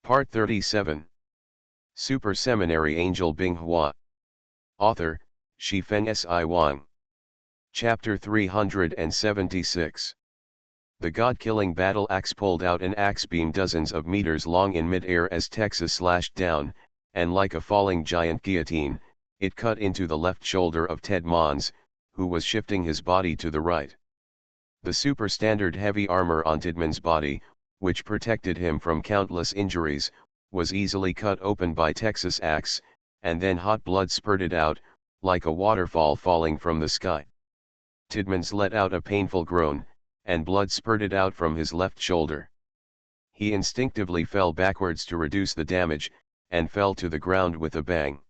Part 37. Super Seminary Angel Binghua. Author, Shifeng Si Wang. Chapter 376. The god-killing battle axe pulled out an axe beam dozens of meters long in mid-air as Texas slashed down, and like a falling giant guillotine, it cut into the left shoulder of Ted Mons, who was shifting his body to the right. The super-standard heavy armor on Tidman's body, which protected him from countless injuries, was easily cut open by Texas' axe, and then hot blood spurted out, like a waterfall falling from the sky. Tidmans let out a painful groan, and blood spurted out from his left shoulder. He instinctively fell backwards to reduce the damage, and fell to the ground with a bang.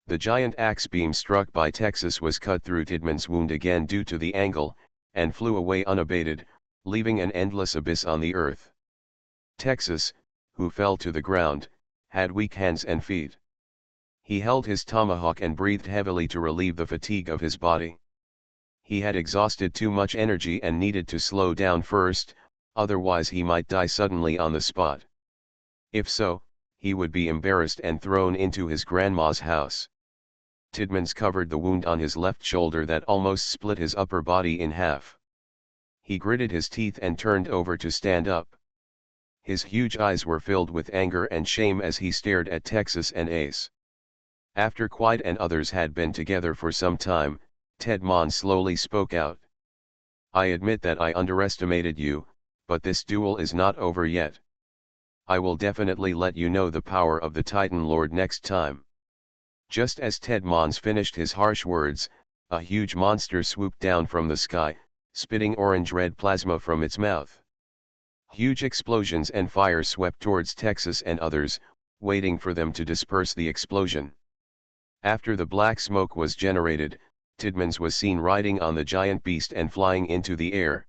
The giant axe beam struck by Texas was cut through Tidman's wound again due to the angle, and flew away unabated, leaving an endless abyss on the earth. Texas, who fell to the ground, had weak hands and feet. He held his tomahawk and breathed heavily to relieve the fatigue of his body. He had exhausted too much energy and needed to slow down first, otherwise he might die suddenly on the spot. If so, he would be embarrassed and thrown into his grandma's house. Tidmans covered the wound on his left shoulder that almost split his upper body in half. He gritted his teeth and turned over to stand up. His huge eyes were filled with anger and shame as he stared at Texas and Ace. After Quiet and others had been together for some time, Ted Mon slowly spoke out. "I admit that I underestimated you, but this duel is not over yet. I will definitely let you know the power of the Titan Lord next time." Just as Ted Mons finished his harsh words, a huge monster swooped down from the sky, spitting orange-red plasma from its mouth. Huge explosions and fire swept towards Texas and others, waiting for them to disperse the explosion. After the black smoke was generated, Tidmans was seen riding on the giant beast and flying into the air.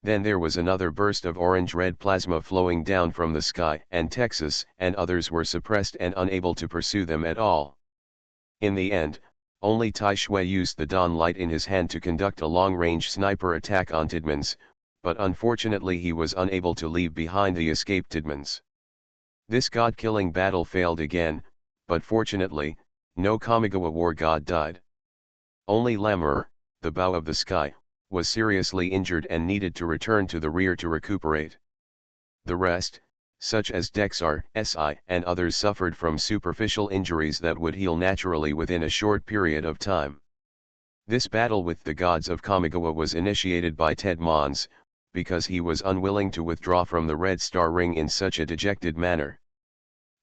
Then there was another burst of orange-red plasma flowing down from the sky, and Texas and others were suppressed and unable to pursue them at all. In the end, only Tai Shui used the dawn light in his hand to conduct a long-range sniper attack on Tidmans, but unfortunately he was unable to leave behind the escaped Tidmans. This god-killing battle failed again, but fortunately, no Kamigawa war god died. Only Lamur, the bow of the sky, was seriously injured and needed to return to the rear to recuperate. The rest, such as Dexar, Si and others, suffered from superficial injuries that would heal naturally within a short period of time. This battle with the gods of Kamigawa was initiated by Ted Mons, because he was unwilling to withdraw from the Red Star Ring in such a dejected manner.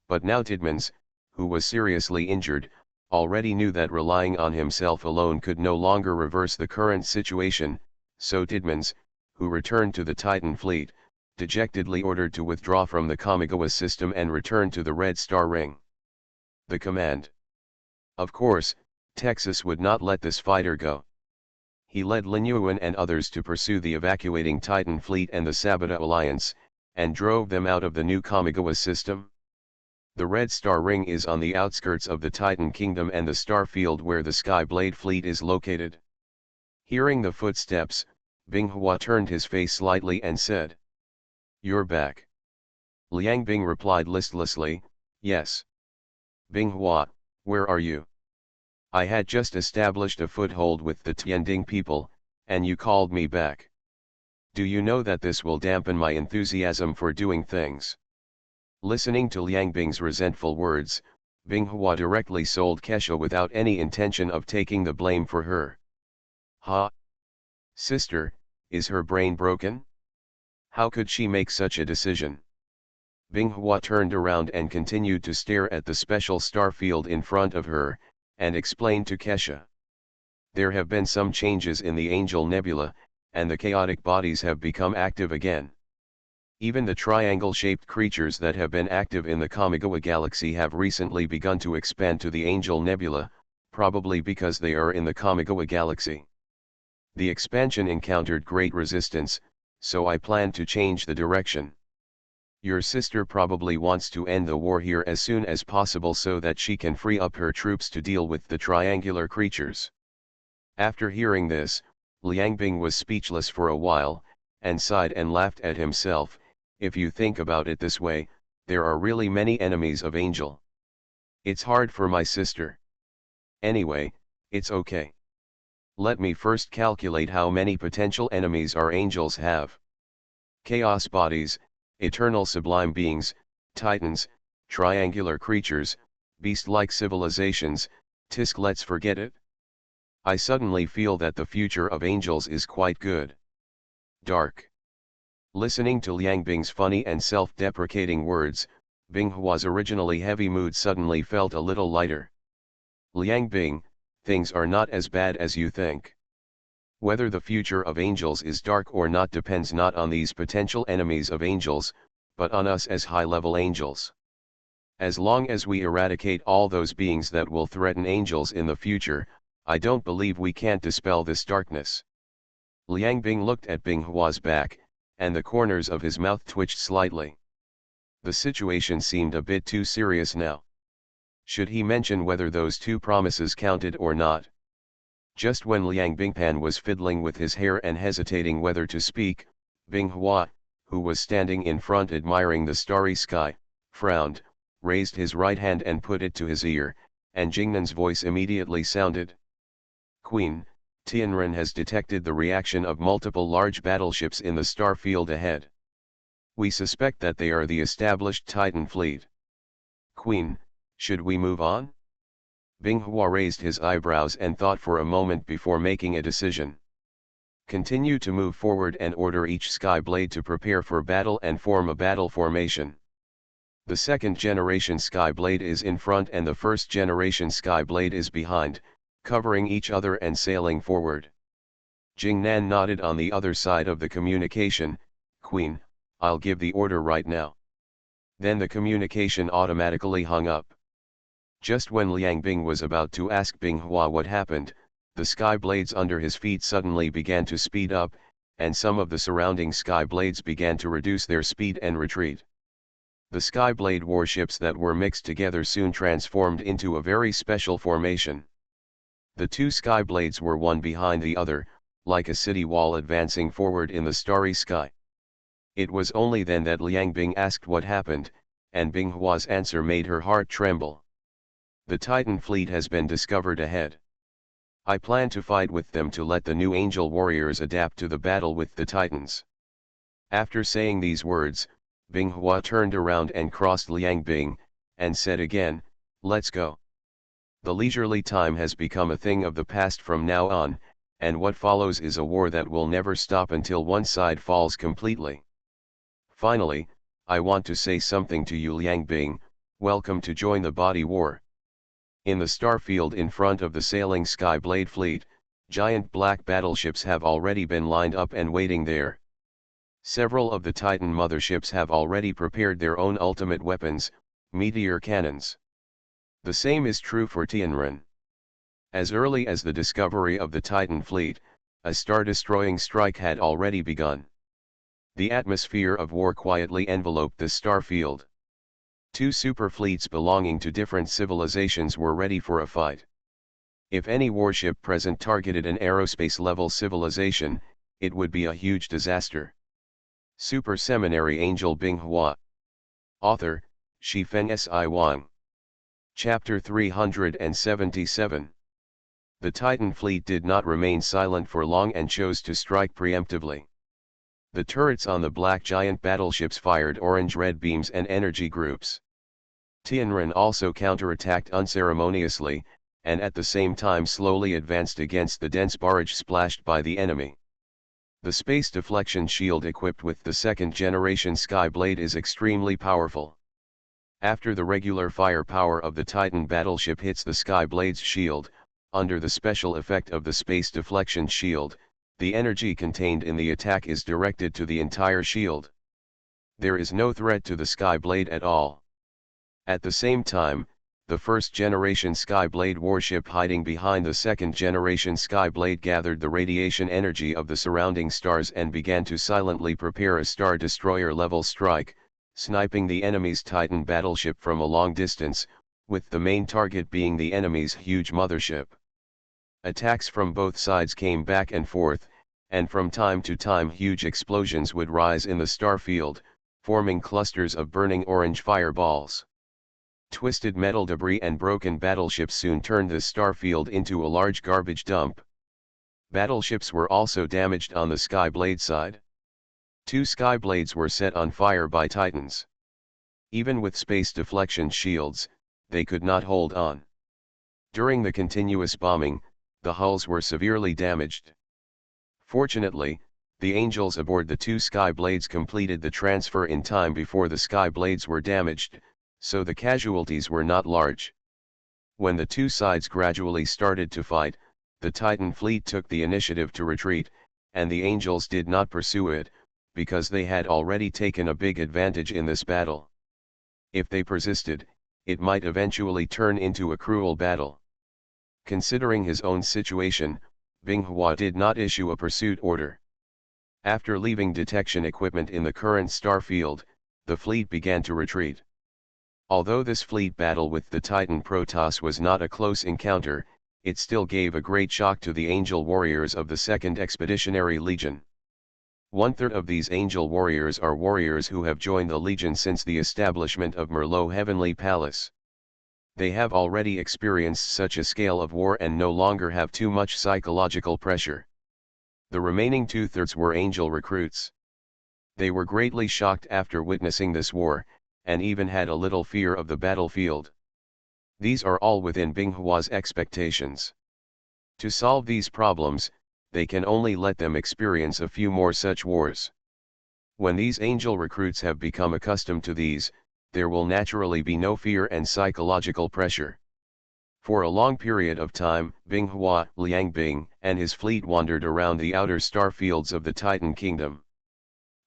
But now Tidmans, who was seriously injured, already knew that relying on himself alone could no longer reverse the current situation, so Tidmans, who returned to the Titan fleet, dejectedly ordered to withdraw from the Kamigawa system and return to the Red Star Ring. The command. Of course, Texas would not let this fighter go. He led Lin Yuan and others to pursue the evacuating Titan fleet and the Sabata Alliance, and drove them out of the new Kamigawa system. The Red Star Ring is on the outskirts of the Titan Kingdom and the star field where the Skyblade fleet is located. Hearing the footsteps, Binghua turned his face slightly and said, "You're back." Liang Bing replied listlessly, "Yes." "Binghua, where are you? I had just established a foothold with the Tianding people, and you called me back. Do you know that this will dampen my enthusiasm for doing things?" Listening to Liang Bing's resentful words, Binghua directly sold Kesha without any intention of taking the blame for her. "Ha! Sister, is her brain broken? How could she make such a decision?" Binghua turned around and continued to stare at the special star field in front of her, and explained to Kesha. "There have been some changes in the Angel Nebula, and the chaotic bodies have become active again. Even the triangle-shaped creatures that have been active in the Kamigawa galaxy have recently begun to expand to the Angel Nebula, probably because they are in the Kamigawa galaxy. The expansion encountered great resistance, so I plan to change the direction. Your sister probably wants to end the war here as soon as possible so that she can free up her troops to deal with the triangular creatures." After hearing this, Liang Bing was speechless for a while, and sighed and laughed at himself. "If you think about it this way, there are really many enemies of Angel. It's hard for my sister. Anyway, it's okay. Let me first calculate how many potential enemies our angels have. Chaos bodies, eternal sublime beings, titans, triangular creatures, beast-like civilizations, tisk let's forget it. I suddenly feel that the future of angels is quite good. Dark. Listening to Liang Bing's funny and self-deprecating words, Binghua's originally heavy mood suddenly felt a little lighter. Liang Bing, things are not as bad as you think. Whether the future of angels is dark or not depends not on these potential enemies of angels, but on us as high-level angels. As long as we eradicate all those beings that will threaten angels in the future, I don't believe we can't dispel this darkness. Liang Bing looked at Binghua's back, and the corners of his mouth twitched slightly. The situation seemed a bit too serious now. Should he mention whether those two promises counted or not? Just when Liang Bingpan was fiddling with his hair and hesitating whether to speak, Binghua, who was standing in front admiring the starry sky, frowned, raised his right hand and put it to his ear, and Jingnan's voice immediately sounded. Queen, Tianren has detected the reaction of multiple large battleships in the star field ahead. We suspect that they are the established Titan fleet. Queen, should we move on? Binghua raised his eyebrows and thought for a moment before making a decision. Continue to move forward and order each sky blade to prepare for battle and form a battle formation. The second generation sky blade is in front and the first generation sky blade is behind, covering each other and sailing forward. Jingnan nodded on the other side of the communication. Queen, I'll give the order right now. Then the communication automatically hung up. Just when Liang Bing was about to ask Binghua what happened, the sky blades under his feet suddenly began to speed up, and some of the surrounding sky blades began to reduce their speed and retreat. The Skyblade warships that were mixed together soon transformed into a very special formation. The two Skyblades were one behind the other, like a city wall advancing forward in the starry sky. It was only then that Liang Bing asked what happened, and Binghua's answer made her heart tremble. The Titan fleet has been discovered ahead. I plan to fight with them to let the new angel warriors adapt to the battle with the Titans. After saying these words, Binghua turned around and crossed Liang Bing, and said again, let's go. The leisurely time has become a thing of the past from now on, and what follows is a war that will never stop until one side falls completely. Finally, I want to say something to you Liang Bing, welcome to join the body war. In the starfield in front of the sailing Skyblade fleet, giant black battleships have already been lined up and waiting there. Several of the Titan motherships have already prepared their own ultimate weapons, meteor cannons. The same is true for Tianren. As early as the discovery of the Titan fleet, a star-destroying strike had already begun. The atmosphere of war quietly enveloped the star field. Two super fleets belonging to different civilizations were ready for a fight. If any warship present targeted an aerospace-level civilization, it would be a huge disaster. Super Seminary Angel Binghua. Author, Shifeng Si Wang. Chapter 377. The Titan fleet did not remain silent for long and chose to strike preemptively. The turrets on the black giant battleships fired orange-red beams and energy groups. Tianren also counterattacked unceremoniously, and at the same time slowly advanced against the dense barrage splashed by the enemy. The space deflection shield equipped with the second-generation Skyblade is extremely powerful. After the regular firepower of the Titan battleship hits the Skyblade's shield, under the special effect of the space deflection shield, the energy contained in the attack is directed to the entire shield. There is no threat to the Skyblade at all. At the same time, the first-generation Skyblade warship hiding behind the second-generation Skyblade gathered the radiation energy of the surrounding stars and began to silently prepare a Star Destroyer-level strike, sniping the enemy's Titan battleship from a long distance, with the main target being the enemy's huge mothership. Attacks from both sides came back and forth, and from time to time huge explosions would rise in the star field, forming clusters of burning orange fireballs. Twisted metal debris and broken battleships soon turned the starfield into a large garbage dump. Battleships were also damaged on the Skyblade side. 2 Skyblades were set on fire by Titans. Even with space deflection shields, they could not hold on. During the continuous bombing, the hulls were severely damaged. Fortunately, the Angels aboard the 2 Skyblades completed the transfer in time before the Skyblades were damaged, so the casualties were not large. When the 2 sides gradually started to fight, the Titan fleet took the initiative to retreat, and the Angels did not pursue it, because they had already taken a big advantage in this battle. If they persisted, it might eventually turn into a cruel battle. Considering his own situation, Binghua did not issue a pursuit order. After leaving detection equipment in the current star field, the fleet began to retreat. Although this fleet battle with the Titan Protoss was not a close encounter, it still gave a great shock to the Angel Warriors of the 2nd Expeditionary Legion. 1/3 of these Angel Warriors are warriors who have joined the Legion since the establishment of Merlot Heavenly Palace. They have already experienced such a scale of war and no longer have too much psychological pressure. The remaining 2/3 were Angel recruits. They were greatly shocked after witnessing this war, and even had a little fear of the battlefield. These are all within Binghua's expectations. To solve these problems, they can only let them experience a few more such wars. When these Angel recruits have become accustomed to these, there will naturally be no fear and psychological pressure. For a long period of time, Binghua, Liangbing, and his fleet wandered around the outer star fields of the Titan Kingdom.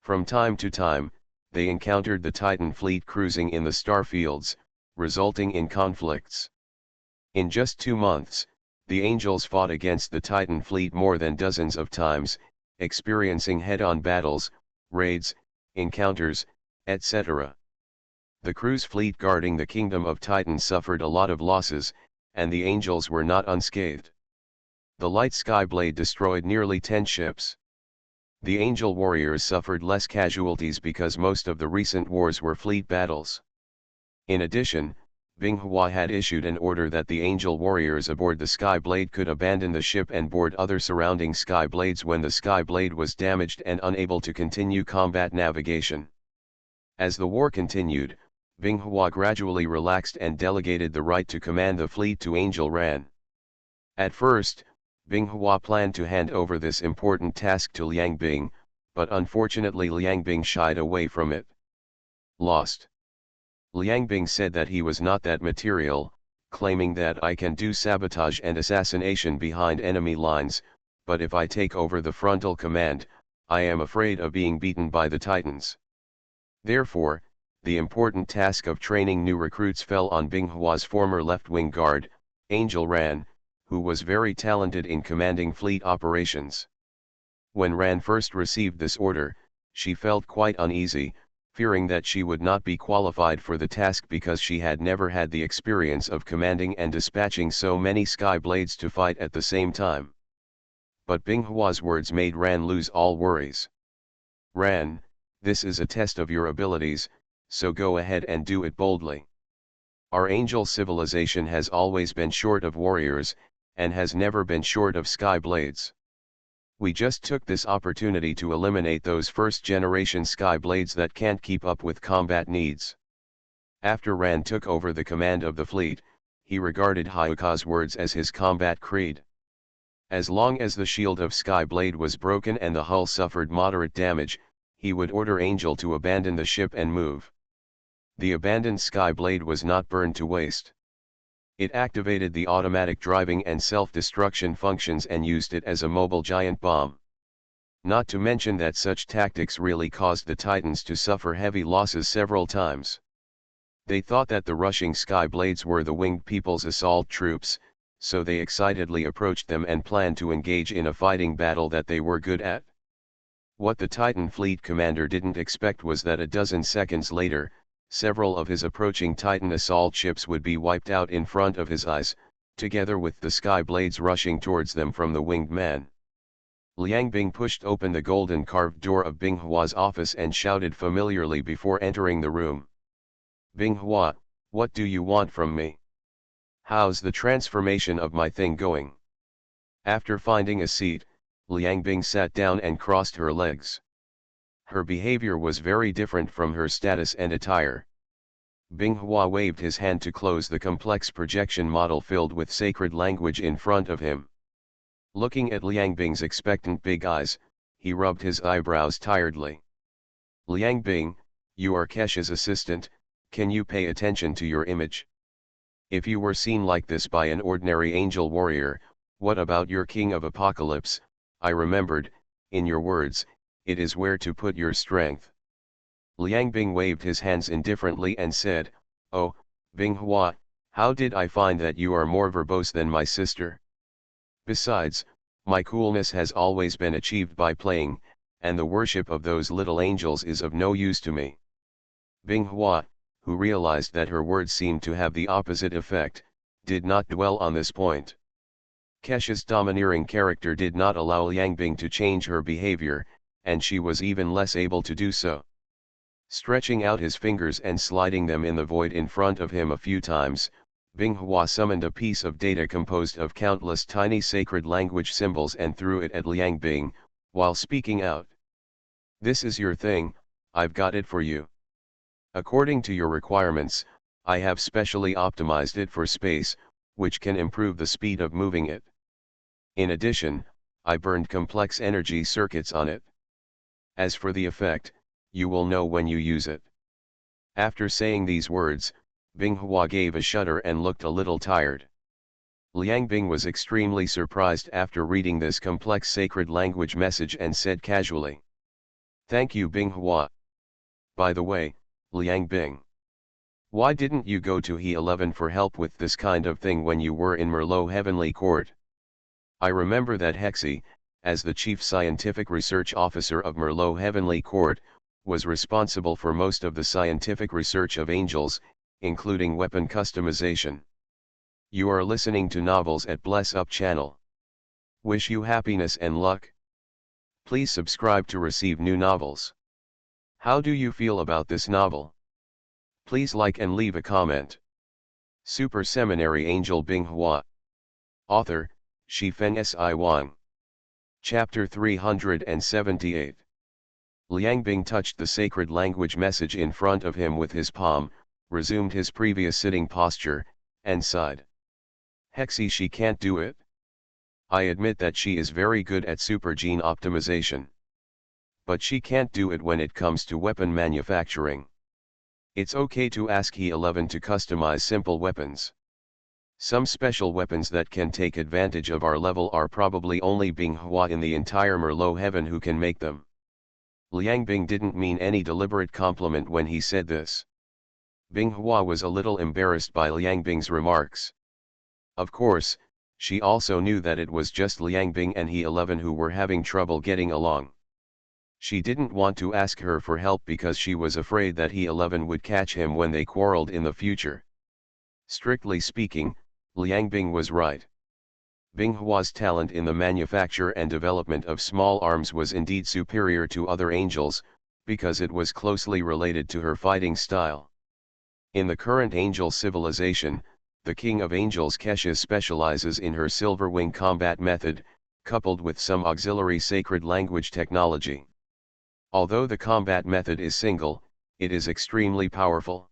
From time to time, they encountered the Titan fleet cruising in the star fields, resulting in conflicts. In just 2 months, the Angels fought against the Titan fleet more than dozens of times, experiencing head-on battles, raids, encounters, etc. The cruise fleet guarding the Kingdom of Titan suffered a lot of losses, and the Angels were not unscathed. The light Skyblade destroyed nearly 10 ships. The Angel Warriors suffered less casualties because most of the recent wars were fleet battles. In addition, Binghua had issued an order that the Angel Warriors aboard the Skyblade could abandon the ship and board other surrounding Skyblades when the Skyblade was damaged and unable to continue combat navigation. As the war continued, Binghua gradually relaxed and delegated the right to command the fleet to Angel Ran. At first, Binghua planned to hand over this important task to Liangbing, but unfortunately Liangbing shied away from it. Lost. Liangbing said that he was not that material, claiming that I can do sabotage and assassination behind enemy lines, but if I take over the frontal command, I am afraid of being beaten by the Titans. Therefore, the important task of training new recruits fell on Binghua's former left-wing guard, Angel Ran, who was very talented in commanding fleet operations. When Ran first received this order, she felt quite uneasy, fearing that she would not be qualified for the task because she had never had the experience of commanding and dispatching so many Skyblades to fight at the same time. But Binghua's words made Ran lose all worries. Ran, this is a test of your abilities, so go ahead and do it boldly. Our angel civilization has always been short of warriors, and has never been short of Skyblades. We just took this opportunity to eliminate those first-generation Skyblades that can't keep up with combat needs. After Ran took over the command of the fleet, he regarded Hyuka's words as his combat creed. As long as the shield of Skyblade was broken and the hull suffered moderate damage, he would order Angel to abandon the ship and move. The abandoned Skyblade was not burned to waste. It activated the automatic driving and self-destruction functions and used it as a mobile giant bomb. Not to mention that such tactics really caused the Titans to suffer heavy losses several times. They thought that the rushing Skyblades were the winged people's assault troops, so they excitedly approached them and planned to engage in a fighting battle that they were good at. What the Titan fleet commander didn't expect was that a dozen seconds later, several of his approaching Titan assault ships would be wiped out in front of his eyes, together with the Skyblades rushing towards them from the winged man. Liang Bing pushed open the golden carved door of Binghua's office and shouted familiarly before entering the room. Binghua, what do you want from me? How's the transformation of my thing going? After finding a seat, Liang Bing sat down and crossed her legs. Her behavior was very different from her status and attire. Binghua waved his hand to close the complex projection model filled with sacred language in front of him. Looking at Liang Bing's expectant big eyes, he rubbed his eyebrows tiredly. Liang Bing, you are Kesha's assistant, can you pay attention to your image? If you were seen like this by an ordinary angel warrior, what about your king of apocalypse? I remembered, in your words, it is where to put your strength. Liang Bing waved his hands indifferently and said, Oh, Binghua, how did I find that you are more verbose than my sister? Besides, my coolness has always been achieved by playing, and the worship of those little angels is of no use to me. Binghua, who realized that her words seemed to have the opposite effect, did not dwell on this point. Kesha's domineering character did not allow Liang Bing to change her behavior, and she was even less able to do so. Stretching out his fingers and sliding them in the void in front of him a few times, Binghua summoned a piece of data composed of countless tiny sacred language symbols and threw it at Liang Bing, while speaking out. This is your thing, I've got it for you. According to your requirements, I have specially optimized it for space, which can improve the speed of moving it. In addition, I burned complex energy circuits on it. As for the effect, you will know when you use it. After saying these words, Binghua gave a shudder and looked a little tired. Liang Bing was extremely surprised after reading this complex sacred language message and said casually, Thank you Binghua. By the way, Liang Bing, why didn't you go to He-11 for help with this kind of thing when you were in Merlot Heavenly Court? I remember that Hexi, as the Chief Scientific Research Officer of Merlot Heavenly Court, was responsible for most of the scientific research of angels, including weapon customization. You are listening to Novels at Bless Up channel. Wish you happiness and luck. Please subscribe to receive new novels. How do you feel about this novel? Please like and leave a comment. Super Seminary Angel Binghua. Author, Shifeng Si Wang. Chapter 378. Liang Bing touched the sacred language message in front of him with his palm, resumed his previous sitting posture, and sighed. Hexi, she can't do it. I admit that she is very good at super gene optimization. But she can't do it when it comes to weapon manufacturing. It's okay to ask He-11 to customize simple weapons. Some special weapons that can take advantage of our level are probably only Binghua in the entire Merlot heaven who can make them. Liang Bing didn't mean any deliberate compliment when he said this. Binghua was a little embarrassed by Liang Bing's remarks. Of course, she also knew that it was just Liang Bing and He-11 who were having trouble getting along. She didn't want to ask her for help because she was afraid that He-11 would catch him when they quarreled in the future. Strictly speaking, Liang Bing was right. Binghua's talent in the manufacture and development of small arms was indeed superior to other angels, because it was closely related to her fighting style. In the current angel civilization, the king of angels Kesha specializes in her silver wing combat method, coupled with some auxiliary sacred language technology. Although the combat method is single, it is extremely powerful.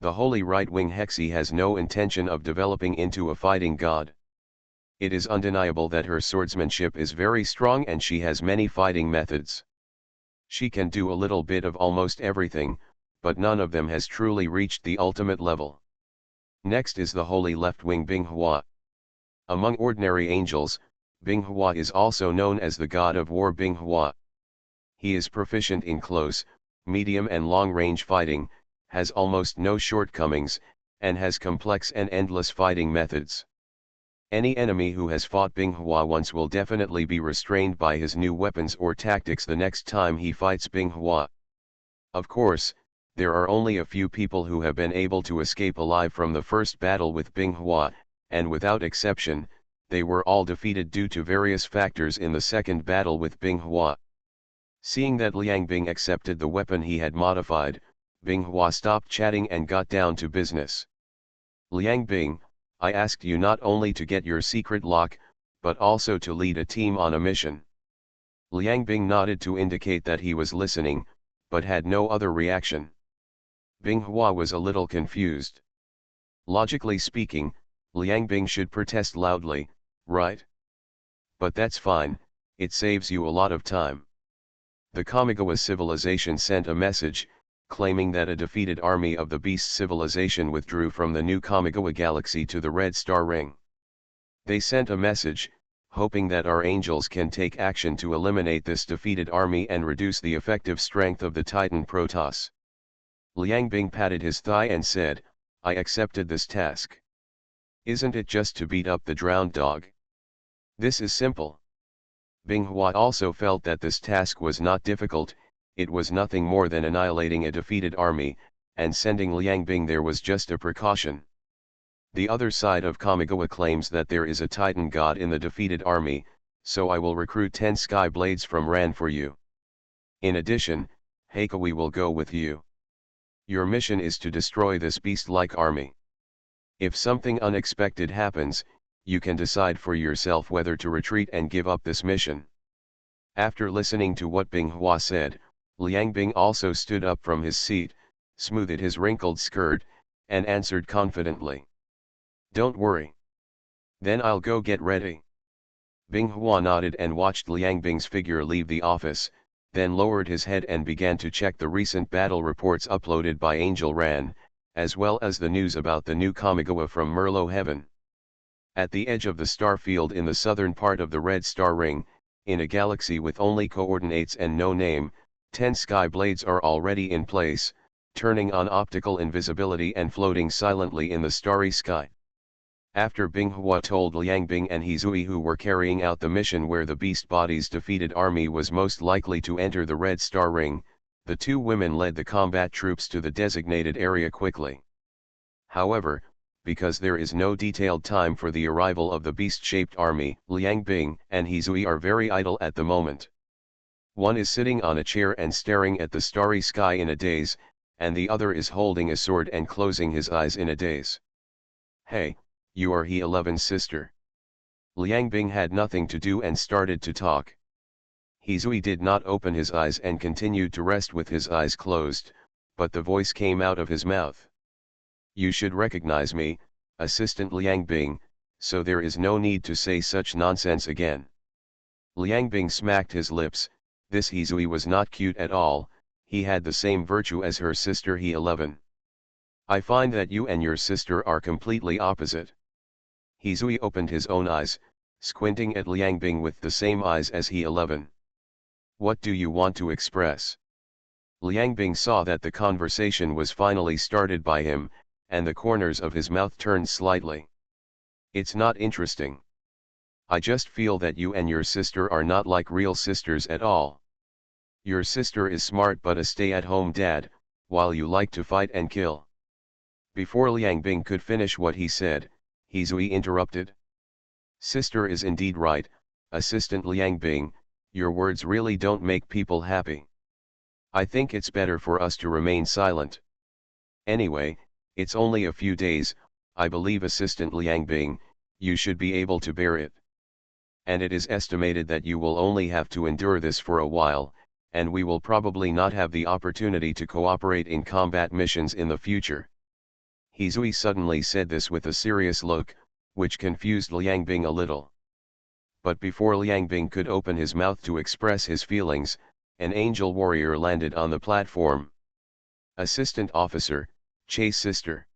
The holy right wing Hexi has no intention of developing into a fighting god. It is undeniable that her swordsmanship is very strong and she has many fighting methods. She can do a little bit of almost everything, but none of them has truly reached the ultimate level. Next is the holy left wing Binghua. Among ordinary angels, Binghua is also known as the god of war Binghua. He is proficient in close, medium and long-range fighting, has almost no shortcomings, and has complex and endless fighting methods. Any enemy who has fought Binghua once will definitely be restrained by his new weapons or tactics the next time he fights Binghua. Of course, there are only a few people who have been able to escape alive from the first battle with Binghua, and without exception, they were all defeated due to various factors in the second battle with Binghua. Seeing that Liang Bing accepted the weapon he had modified, Binghua stopped chatting and got down to business. Liang Bing, I asked you not only to get your secret lock, but also to lead a team on a mission. Liang Bing nodded to indicate that he was listening, but had no other reaction. Binghua was a little confused. Logically speaking, Liang Bing should protest loudly, right? But that's fine, it saves you a lot of time. The Kamigawa civilization sent a message, claiming that a defeated army of the Beast civilization withdrew from the new Kamigawa galaxy to the Red Star Ring. They sent a message, hoping that our angels can take action to eliminate this defeated army and reduce the effective strength of the Titan Protoss. Liang Bing patted his thigh and said, I accepted this task. Isn't it just to beat up the drowned dog? This is simple. Binghua also felt that this task was not difficult, it was nothing more than annihilating a defeated army, and sending Liang Bing there was just a precaution. The other side of Kamigawa claims that there is a Titan god in the defeated army, so I will recruit 10 Sky Blades from Ran for you. In addition, Heikawi will go with you. Your mission is to destroy this beast-like army. If something unexpected happens, you can decide for yourself whether to retreat and give up this mission. After listening to what Binghua said, Liang Bing also stood up from his seat, smoothed his wrinkled skirt, and answered confidently. Don't worry. Then I'll go get ready. Binghua nodded and watched Liang Bing's figure leave the office, then lowered his head and began to check the recent battle reports uploaded by Angel Ran, as well as the news about the new Kamigawa from Merlo Heaven. At the edge of the star field in the southern part of the Red Star Ring, in a galaxy with only coordinates and no name, 10 Sky Blades are already in place, turning on optical invisibility and floating silently in the starry sky. After Binghua told Liang Bing and Hizui, who were carrying out the mission where the Beast Body's defeated army was most likely to enter the Red Star Ring, the two women led the combat troops to the designated area quickly. However, because there is no detailed time for the arrival of the beast-shaped army, Liang Bing and Hizui are very idle at the moment. One is sitting on a chair and staring at the starry sky in a daze, and the other is holding a sword and closing his eyes in a daze. Hey, you are He-11's sister. Liang Bing had nothing to do and started to talk. Hizui did not open his eyes and continued to rest with his eyes closed, but the voice came out of his mouth. You should recognize me, Assistant Liang Bing, so there is no need to say such nonsense again. Liang Bing smacked his lips. This Hizui was not cute at all, he had the same virtue as her sister He-11. I find that you and your sister are completely opposite. Hizui opened his own eyes, squinting at Liang Bing with the same eyes as He-11. What do you want to express? Liang Bing saw that the conversation was finally started by him, and the corners of his mouth turned slightly. It's not interesting. I just feel that you and your sister are not like real sisters at all. Your sister is smart but a stay-at-home dad, while you like to fight and kill. Before Liang Bing could finish what he said, Hizui interrupted. Sister is indeed right, Assistant Liang Bing, your words really don't make people happy. I think it's better for us to remain silent. Anyway, it's only a few days, I believe Assistant Liang Bing, you should be able to bear it. And it is estimated that you will only have to endure this for a while, and we will probably not have the opportunity to cooperate in combat missions in the future. Hizui suddenly said this with a serious look, which confused Liang Bing a little. But before Liang Bing could open his mouth to express his feelings, an angel warrior landed on the platform. Assistant Officer, Chase Sister.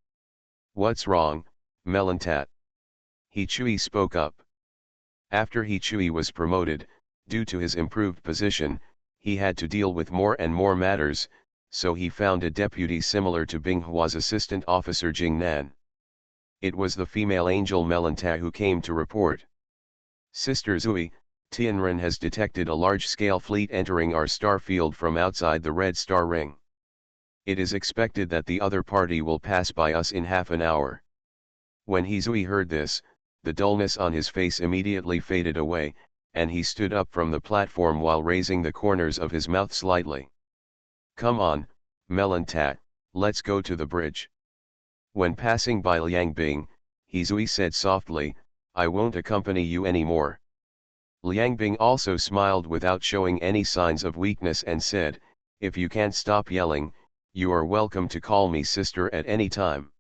What's wrong, Melantat? Hichui spoke up. After Hichui was promoted, due to his improved position, he had to deal with more and more matters, so he found a deputy similar to Binghua's assistant officer Jingnan. It was the female angel Melantat who came to report. Sister Zui, Tianren has detected a large-scale fleet entering our star field from outside the Red Star Ring. It is expected that the other party will pass by us in half an hour. When Hizui heard this, the dullness on his face immediately faded away, and he stood up from the platform while raising the corners of his mouth slightly. "Come on, Melantat, let's go to the bridge." When passing by Liang Bing, He Zui said softly, "I won't accompany you anymore." Liang Bing also smiled without showing any signs of weakness and said, "If you can't stop yelling, you are welcome to call me sister at any time."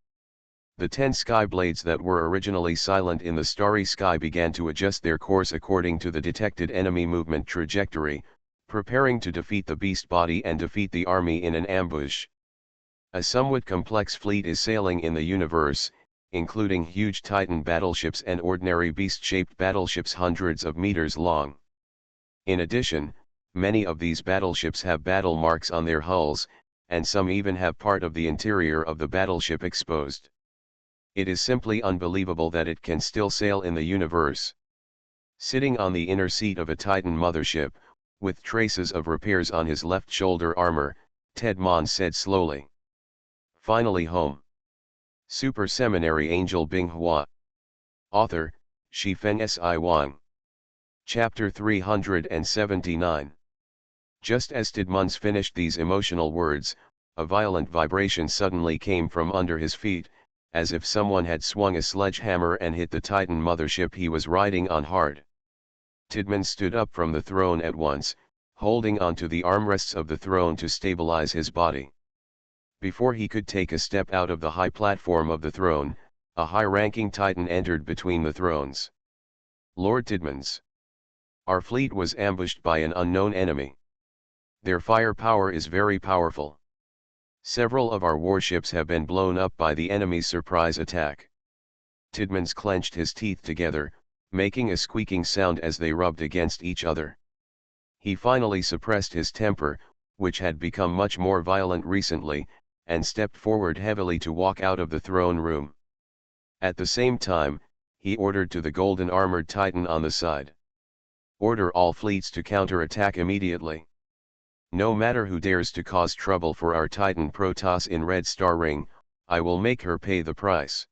The 10 sky blades that were originally silent in the starry sky began to adjust their course according to the detected enemy movement trajectory, preparing to defeat the beast body and defeat the army in an ambush. A somewhat complex fleet is sailing in the universe, including huge Titan battleships and ordinary beast-shaped battleships hundreds of meters long. In addition, many of these battleships have battle marks on their hulls, and some even have part of the interior of the battleship exposed. It is simply unbelievable that it can still sail in the universe. Sitting on the inner seat of a Titan mothership, with traces of repairs on his left shoulder armor, Ted Mon said slowly. "Finally home." Super Seminary Angel Binghua. Author, Shifeng Si Wang. Chapter 379. Just as Tidmons finished these emotional words, a violent vibration suddenly came from under his feet, as if someone had swung a sledgehammer and hit the Titan mothership he was riding on hard. Tidmon stood up from the throne at once, holding onto the armrests of the throne to stabilize his body. Before he could take a step out of the high platform of the throne, a high-ranking Titan entered between the thrones. "Lord Tidmons. Our fleet was ambushed by an unknown enemy. Their firepower is very powerful. Several of our warships have been blown up by the enemy's surprise attack." Tidmons clenched his teeth together, making a squeaking sound as they rubbed against each other. He finally suppressed his temper, which had become much more violent recently, and stepped forward heavily to walk out of the throne room. At the same time, he ordered to the golden armored Titan on the side. "Order all fleets to counter-attack immediately. No matter who dares to cause trouble for our Titan Protoss in Red Star Ring, I will make her pay the price."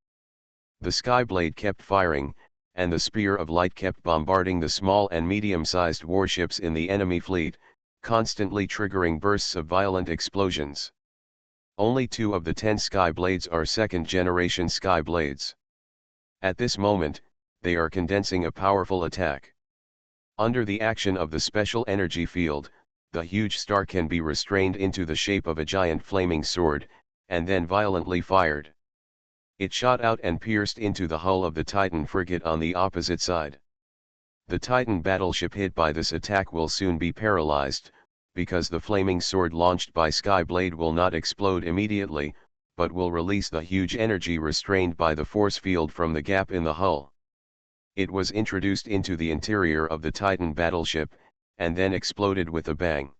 The Skyblade kept firing, and the Spear of Light kept bombarding the small and medium-sized warships in the enemy fleet, constantly triggering bursts of violent explosions. Only 2 of the 10 Skyblades are second-generation Skyblades. At this moment, they are condensing a powerful attack. Under the action of the special energy field, the huge star can be restrained into the shape of a giant flaming sword, and then violently fired. It shot out and pierced into the hull of the Titan frigate on the opposite side. The Titan battleship hit by this attack will soon be paralyzed, because the flaming sword launched by Skyblade will not explode immediately, but will release the huge energy restrained by the force field from the gap in the hull. It was introduced into the interior of the Titan battleship, and then exploded with a bang.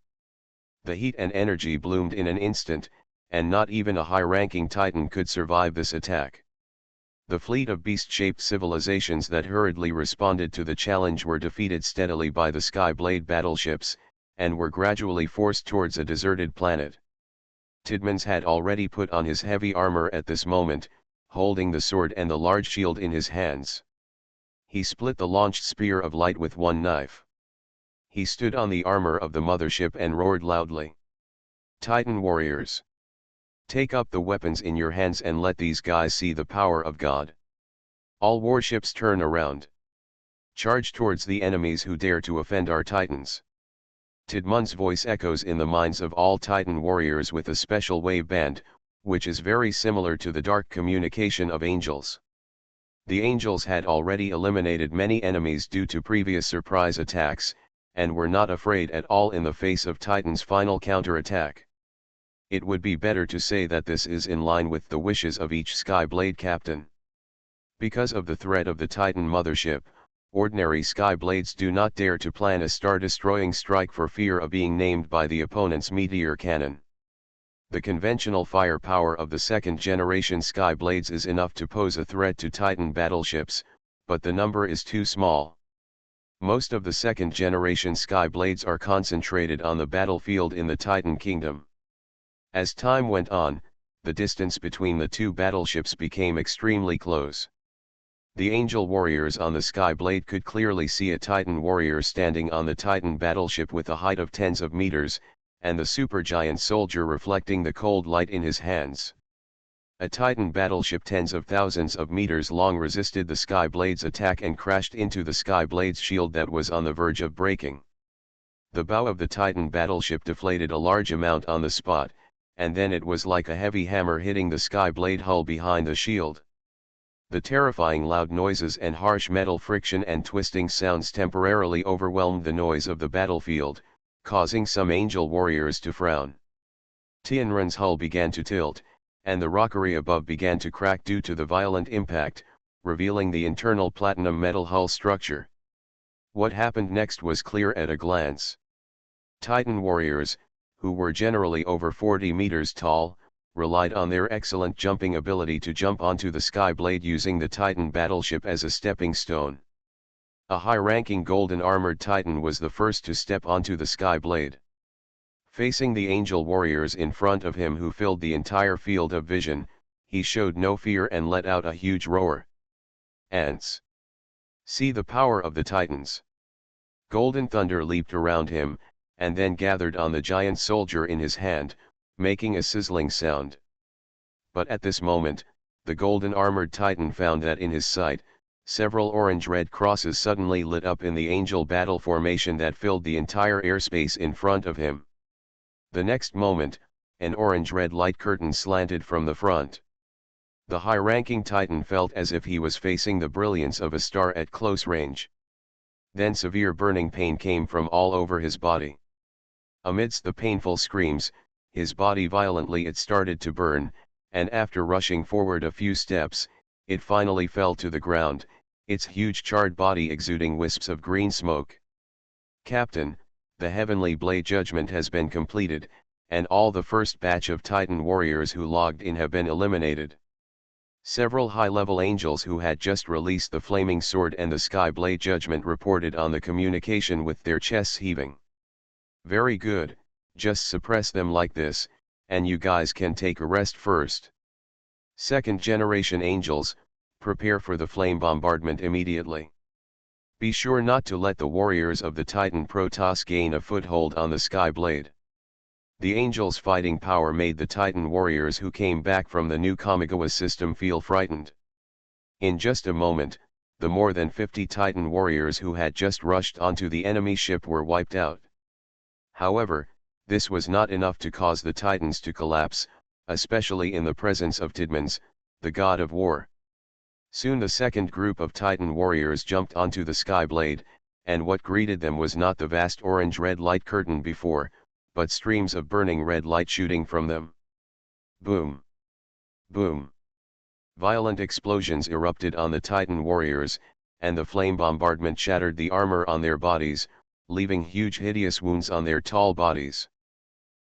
The heat and energy bloomed in an instant, and not even a high-ranking Titan could survive this attack. The fleet of beast-shaped civilizations that hurriedly responded to the challenge were defeated steadily by the Skyblade battleships, and were gradually forced towards a deserted planet. Tidmons had already put on his heavy armor at this moment, holding the sword and the large shield in his hands. He split the launched Spear of Light with one knife. He stood on the armor of the mothership and roared loudly. "Titan warriors! Take up the weapons in your hands and let these guys see the power of God. All warships turn around. Charge towards the enemies who dare to offend our Titans." Tidmons' voice echoes in the minds of all Titan warriors with a special wave band, which is very similar to the dark communication of angels. The angels had already eliminated many enemies due to previous surprise attacks, and were not afraid at all in the face of Titan's final counterattack. It would be better to say that this is in line with the wishes of each Skyblade captain. Because of the threat of the Titan mothership, ordinary Skyblades do not dare to plan a star-destroying strike for fear of being named by the opponent's meteor cannon. The conventional firepower of the second-generation Skyblades is enough to pose a threat to Titan battleships, but the number is too small. Most of the second-generation Skyblades are concentrated on the battlefield in the Titan Kingdom. As time went on, the distance between the 2 battleships became extremely close. The angel warriors on the Sky Blade could clearly see a Titan warrior standing on the Titan battleship with a height of tens of meters, and the supergiant soldier reflecting the cold light in his hands. A Titan battleship tens of thousands of meters long resisted the Sky Blade's attack and crashed into the Sky Blade's shield that was on the verge of breaking. The bow of the Titan battleship deflated a large amount on the spot, and then it was like a heavy hammer hitting the Sky Blade hull behind the shield. The terrifying loud noises and harsh metal friction and twisting sounds temporarily overwhelmed the noise of the battlefield, causing some angel warriors to frown. Tianren's hull began to tilt, and the rockery above began to crack due to the violent impact, revealing the internal platinum metal hull structure. What happened next was clear at a glance. Titan warriors, who were generally over 40 meters tall, relied on their excellent jumping ability to jump onto the Sky Blade using the Titan battleship as a stepping stone. A high-ranking golden armored Titan was the first to step onto the Sky Blade. Facing the angel warriors in front of him who filled the entire field of vision, he showed no fear and let out a huge roar. Ants! See the power of the Titans! Golden thunder leaped around him, and then gathered on the giant soldier in his hand, making a sizzling sound. But at this moment, the golden armored Titan found that in his sight, several orange-red crosses suddenly lit up in the angel battle formation that filled the entire airspace in front of him. The next moment, an orange-red light curtain slanted from the front. The high-ranking Titan felt as if he was facing the brilliance of a star at close range. Then severe burning pain came from all over his body. Amidst the painful screams, his body violently started to burn, and after rushing forward a few steps, it finally fell to the ground, its huge charred body exuding wisps of green smoke. Captain, the Heavenly Blade Judgment has been completed, and all the first batch of Titan warriors who logged in have been eliminated. Several high-level angels who had just released the Flaming Sword and the Sky Blade Judgment reported on the communication with their chests heaving. Very good, just suppress them like this, and you guys can take a rest first. Second generation angels, prepare for the flame bombardment immediately. Be sure not to let the warriors of the Titan Protoss gain a foothold on the Sky Blade. The angels' fighting power made the Titan warriors who came back from the new Kamigawa system feel frightened. In just a moment, the more than 50 Titan warriors who had just rushed onto the enemy ship were wiped out. However, this was not enough to cause the Titans to collapse, especially in the presence of Tidmans, the god of war. Soon the second group of Titan warriors jumped onto the Sky Blade, and what greeted them was not the vast orange-red light curtain before, but streams of burning red light shooting from them. Boom! Boom! Violent explosions erupted on the Titan warriors, and the flame bombardment shattered the armor on their bodies, leaving huge hideous wounds on their tall bodies.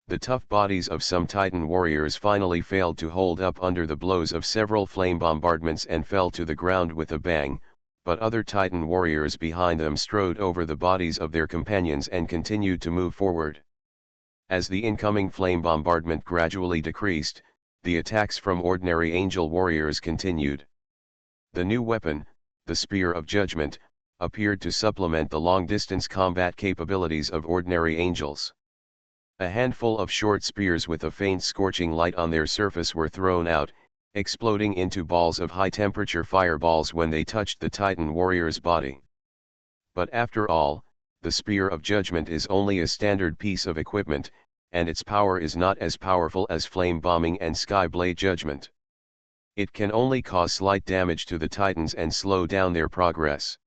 The tough bodies of some Titan warriors finally failed to hold up under the blows of several flame bombardments and fell to the ground with a bang, but other Titan warriors behind them strode over the bodies of their companions and continued to move forward. As the incoming flame bombardment gradually decreased, the attacks from ordinary angel warriors continued. The new weapon, the Spear of Judgment, appeared to supplement the long-distance combat capabilities of ordinary angels. A handful of short spears with a faint scorching light on their surface were thrown out, exploding into balls of high-temperature fireballs when they touched the Titan warrior's body. But after all, the Spear of Judgment is only a standard piece of equipment, and its power is not as powerful as flame bombing and Sky Blade Judgment. It can only cause slight damage to the Titans and slow down their progress.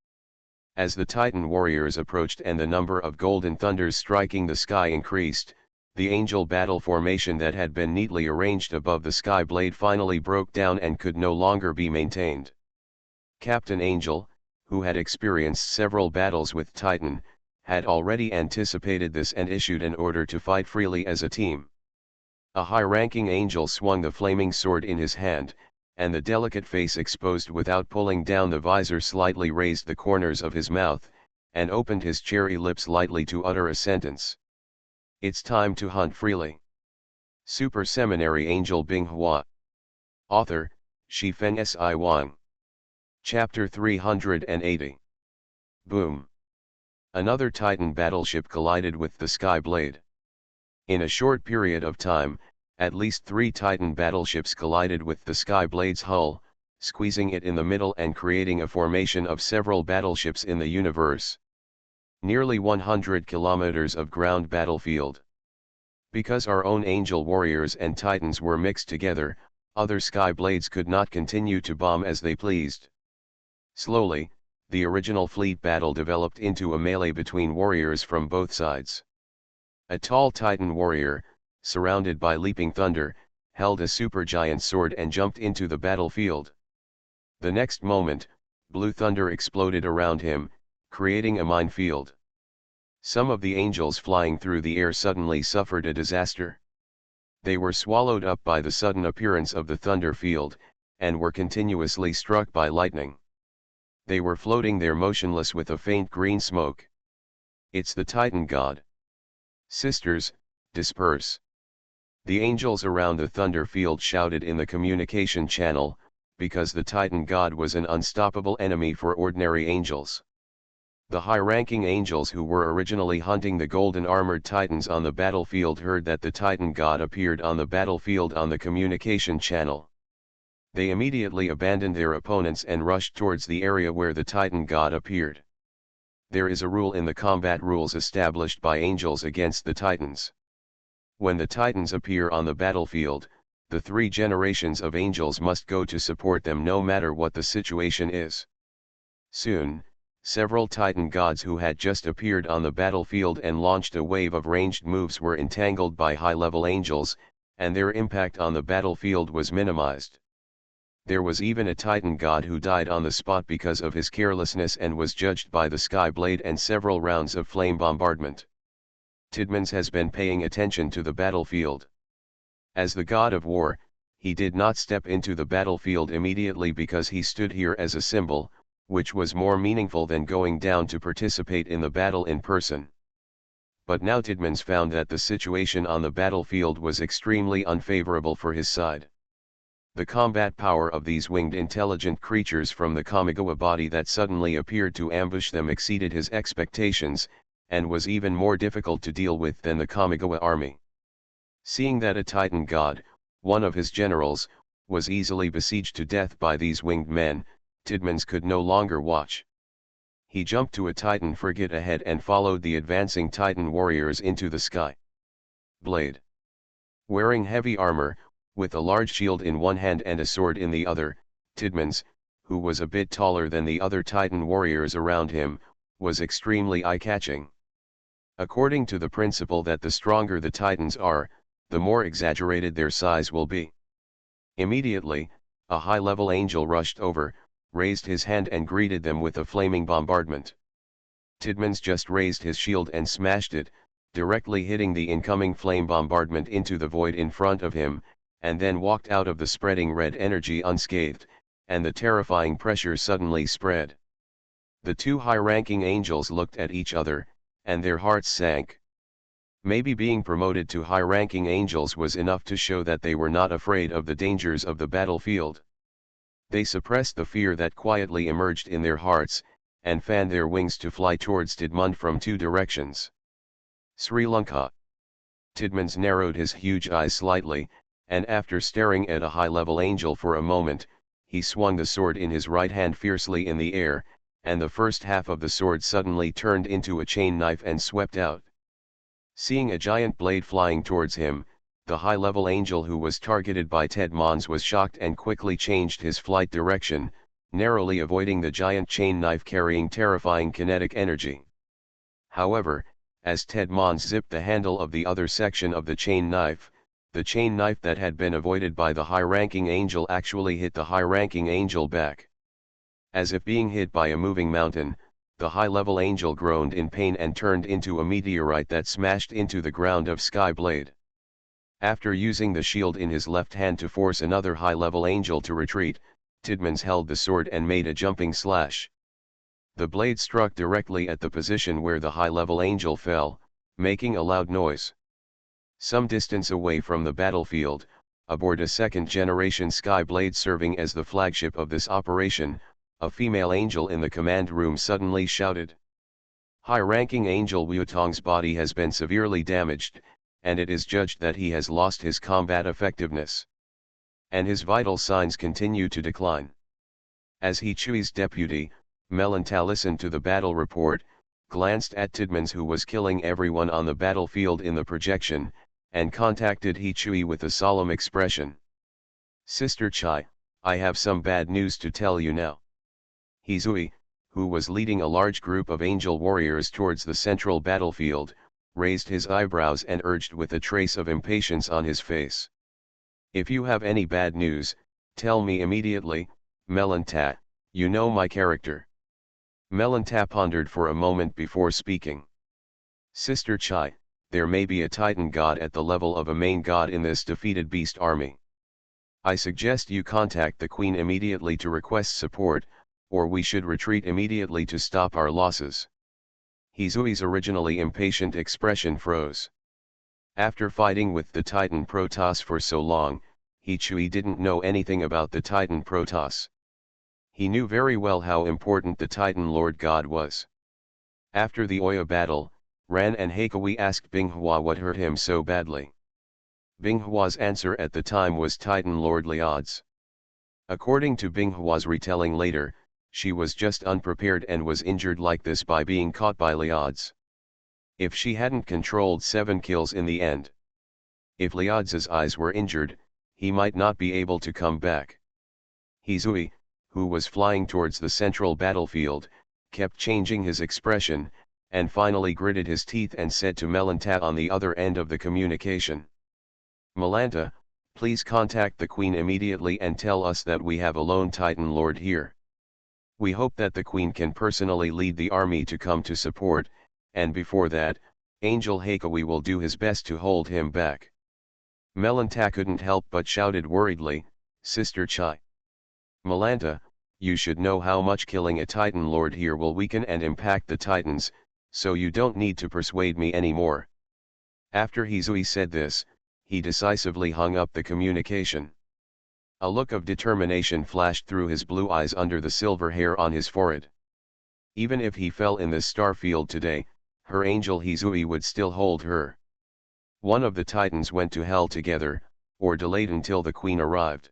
As the Titan warriors approached and the number of golden thunders striking the sky increased, the angel battle formation that had been neatly arranged above the Sky Blade finally broke down and could no longer be maintained. Captain Angel, who had experienced several battles with Titan, had already anticipated this and issued an order to fight freely as a team. A high-ranking angel swung the flaming sword in his hand, and the delicate face exposed without pulling down the visor slightly raised the corners of his mouth, and opened his cherry lips lightly to utter a sentence. It's time to hunt freely. Super Seminary Angel Binghua. Author, Shifeng Si Wang. Chapter 380. Boom. Another Titan battleship collided with the Sky Blade. In a short period of time, at least 3 Titan battleships collided with the Sky Blade's hull, squeezing it in the middle and creating a formation of several battleships in the universe. Nearly 100 kilometers of ground battlefield. Because our own Angel Warriors and Titans were mixed together, other Sky Blades could not continue to bomb as they pleased. Slowly, the original fleet battle developed into a melee between warriors from both sides. A tall Titan warrior, surrounded by leaping thunder, held a supergiant sword and jumped into the battlefield. The next moment, blue thunder exploded around him, creating a minefield. Some of the angels flying through the air suddenly suffered a disaster. They were swallowed up by the sudden appearance of the thunder field, and were continuously struck by lightning. They were floating there motionless with a faint green smoke. It's the Titan god. Sisters, disperse. The angels around the thunder field shouted in the communication channel, because the Titan god was an unstoppable enemy for ordinary angels. The high-ranking angels who were originally hunting the golden armored Titans on the battlefield heard that the Titan god appeared on the battlefield on the communication channel. They immediately abandoned their opponents and rushed towards the area where the Titan god appeared. There is a rule in the combat rules established by angels against the Titans. When the Titans appear on the battlefield, the 3 generations of angels must go to support them no matter what the situation is. Soon, several Titan gods who had just appeared on the battlefield and launched a wave of ranged moves were entangled by high-level angels, and their impact on the battlefield was minimized. There was even a Titan god who died on the spot because of his carelessness and was judged by the Sky Blade and several rounds of flame bombardment. Tidmans has been paying attention to the battlefield. As the god of war, he did not step into the battlefield immediately because he stood here as a symbol, which was more meaningful than going down to participate in the battle in person. But now Tidmans found that the situation on the battlefield was extremely unfavorable for his side. The combat power of these winged intelligent creatures from the Kamigawa body that suddenly appeared to ambush them exceeded his expectations, and was even more difficult to deal with than the Kamigawa army. Seeing that a Titan god, one of his generals, was easily besieged to death by these winged men, Tidmans could no longer watch. He jumped to a Titan frigate ahead and followed the advancing Titan warriors into the Sky Blade. Wearing heavy armor, with a large shield in one hand and a sword in the other, Tidmans, who was a bit taller than the other Titan warriors around him, was extremely eye-catching. According to the principle that the stronger the Titans are, the more exaggerated their size will be. Immediately, a high-level angel rushed over, raised his hand and greeted them with a flaming bombardment. Tidmans just raised his shield and smashed it, directly hitting the incoming flame bombardment into the void in front of him, and then walked out of the spreading red energy unscathed, and the terrifying pressure suddenly spread. The 2 high-ranking angels looked at each other, and their hearts sank. Maybe being promoted to high-ranking angels was enough to show that they were not afraid of the dangers of the battlefield. They suppressed the fear that quietly emerged in their hearts, and fanned their wings to fly towards Tidmund from 2 directions. Sri Lanka. Tidmans narrowed his huge eyes slightly, and after staring at a high-level angel for a moment, he swung the sword in his right hand fiercely in the air, and the first half of the sword suddenly turned into a chain knife and swept out. Seeing a giant blade flying towards him, the high-level angel who was targeted by Tidmans was shocked and quickly changed his flight direction, narrowly avoiding the giant chain knife carrying terrifying kinetic energy. However, as Tidmans zipped the handle of the other section of the chain knife that had been avoided by the high-ranking angel actually hit the high-ranking angel back. As if being hit by a moving mountain, the high-level angel groaned in pain and turned into a meteorite that smashed into the ground of Sky Blade. After using the shield in his left hand to force another high-level angel to retreat, Tidmans held the sword and made a jumping slash. The blade struck directly at the position where the high-level angel fell, making a loud noise. Some distance away from the battlefield, aboard a second-generation Sky Blade serving as the flagship of this operation, a female angel in the command room suddenly shouted. High-ranking Angel Wutong's body has been severely damaged, and it is judged that he has lost his combat effectiveness. And his vital signs continue to decline. As He Chui's deputy, Melanta listened to the battle report, glanced at Tidmans who was killing everyone on the battlefield in the projection, and contacted He Chui with a solemn expression. Sister Chai, I have some bad news to tell you now. He Zui, who was leading a large group of angel warriors towards the central battlefield, raised his eyebrows and urged with a trace of impatience on his face. If you have any bad news, tell me immediately, Melanta, you know my character. Melanta pondered for a moment before speaking. Sister Chai, there may be a Titan god at the level of a main god in this defeated beast army. I suggest you contact the Queen immediately to request support, or we should retreat immediately to stop our losses. Hizui's originally impatient expression froze. After fighting with the Titan Protoss for so long, He Chui didn't know anything about the Titan Protoss. He knew very well how important the Titan Lord God was. After the Oya battle, Ran and Heikawi asked Binghua what hurt him so badly. Binghua's answer at the time was Titan Lord Liad's. According to Binghua's retelling later, she was just unprepared and was injured like this by being caught by Liad's. If she hadn't controlled 7 kills in the end. If Liad's eyes were injured, he might not be able to come back. Hizui, who was flying towards the central battlefield, kept changing his expression, and finally gritted his teeth and said to Melanta on the other end of the communication. Melanta, please contact the Queen immediately and tell us that we have a lone Titan Lord here. We hope that the Queen can personally lead the army to come to support, and before that, Angel Heikawi will do his best to hold him back. Melanta couldn't help but shouted worriedly, Sister Chai. Melanta, you should know how much killing a Titan Lord here will weaken and impact the Titans, so you don't need to persuade me anymore. After Hizui said this, he decisively hung up the communication. A look of determination flashed through his blue eyes under the silver hair on his forehead. Even if he fell in this star field today, her angel Hizui would still hold her. One of the Titans went to hell together, or delayed until the Queen arrived.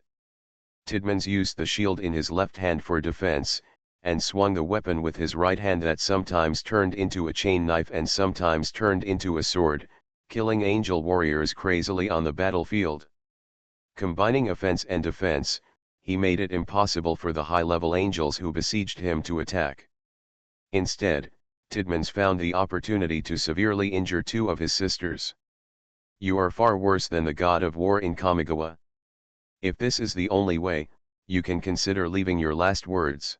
Tidmans used the shield in his left hand for defense, and swung the weapon with his right hand that sometimes turned into a chain knife and sometimes turned into a sword, killing angel warriors crazily on the battlefield. Combining offense and defense, he made it impossible for the high-level angels who besieged him to attack. Instead, Tidmans found the opportunity to severely injure 2 of his sisters. You are far worse than the god of war in Kamigawa. If this is the only way, you can consider leaving your last words.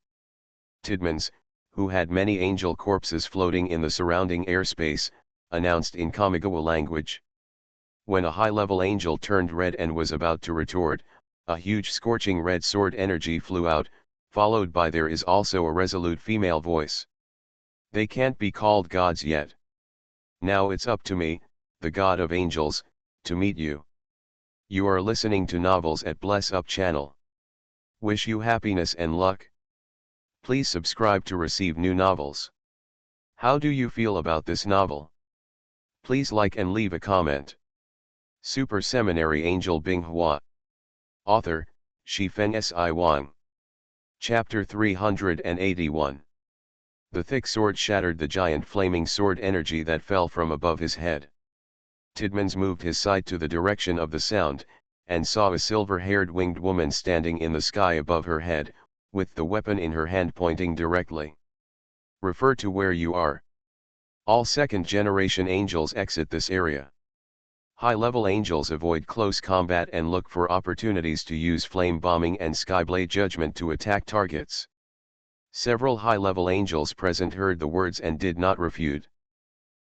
Tidmans, who had many angel corpses floating in the surrounding airspace, announced in Kamigawa language. When a high-level angel turned red and was about to retort, a huge scorching red sword energy flew out, followed by there is also a resolute female voice. They can't be called gods yet. Now it's up to me, the god of angels, to meet you. You are listening to Novels at Bless Up channel. Wish you happiness and luck. Please subscribe to receive new novels. How do you feel about this novel? Please like and leave a comment. Super Seminary Angel Binghua. Author, Shifeng Si Wang. Chapter 381. The thick sword shattered the giant flaming sword energy that fell from above his head. Tidmans moved his sight to the direction of the sound, and saw a silver-haired winged woman standing in the sky above her head, with the weapon in her hand pointing directly. Refer to where you are. All second-generation angels exit this area. High-level angels avoid close combat and look for opportunities to use flame bombing and skyblade judgment to attack targets. Several high-level angels present heard the words and did not refute.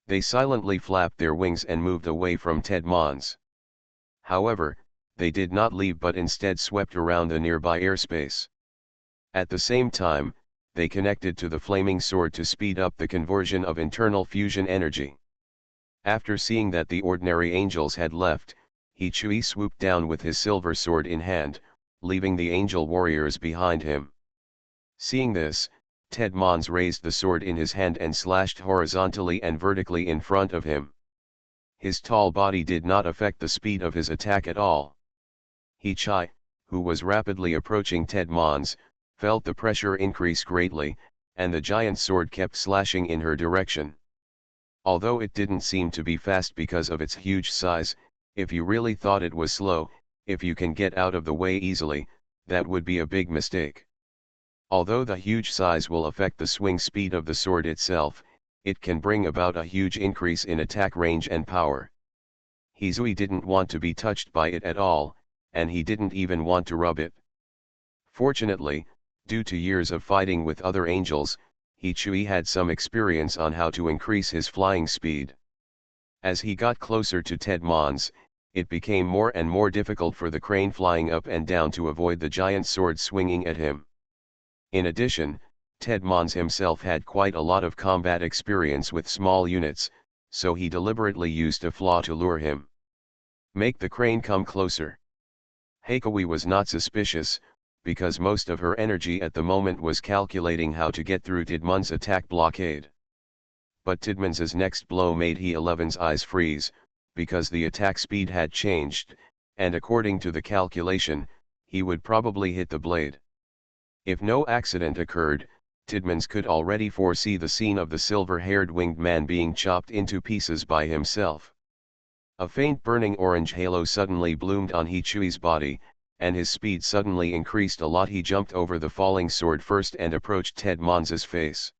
They silently flapped their wings and moved away from Tidmans. However, they did not leave but instead swept around the nearby airspace. At the same time, they connected to the flaming sword to speed up the conversion of internal fusion energy. After seeing that the ordinary angels had left, He Chui swooped down with his silver sword in hand, leaving the angel warriors behind him. Seeing this, Ted Mons raised the sword in his hand and slashed horizontally and vertically in front of him. His tall body did not affect the speed of his attack at all. Chai, who was rapidly approaching Ted Mons, felt the pressure increase greatly, and the giant sword kept slashing in her direction. Although it didn't seem to be fast because of its huge size, if you really thought it was slow, if you can get out of the way easily, that would be a big mistake. Although the huge size will affect the swing speed of the sword itself, it can bring about a huge increase in attack range and power. Hisui didn't want to be touched by it at all, and he didn't even want to rub it. Fortunately, due to years of fighting with other angels, Hisui had some experience on how to increase his flying speed. As he got closer to Ted Mons, it became more and more difficult for the crane flying up and down to avoid the giant sword swinging at him. In addition, Ted Mons himself had quite a lot of combat experience with small units, so he deliberately used a flaw to lure him. Make the crane come closer. Heikoi was not suspicious, because most of her energy at the moment was calculating how to get through Tidmon's attack blockade. But Tidmon's next blow made He-11's eyes freeze, because the attack speed had changed, and according to the calculation, he would probably hit the blade. If no accident occurred, Tidmon's could already foresee the scene of the silver-haired winged man being chopped into pieces by himself. A faint burning orange halo suddenly bloomed on Hichui's body, and his speed suddenly increased a lot. He jumped over the falling sword first and approached Ted Mons' face.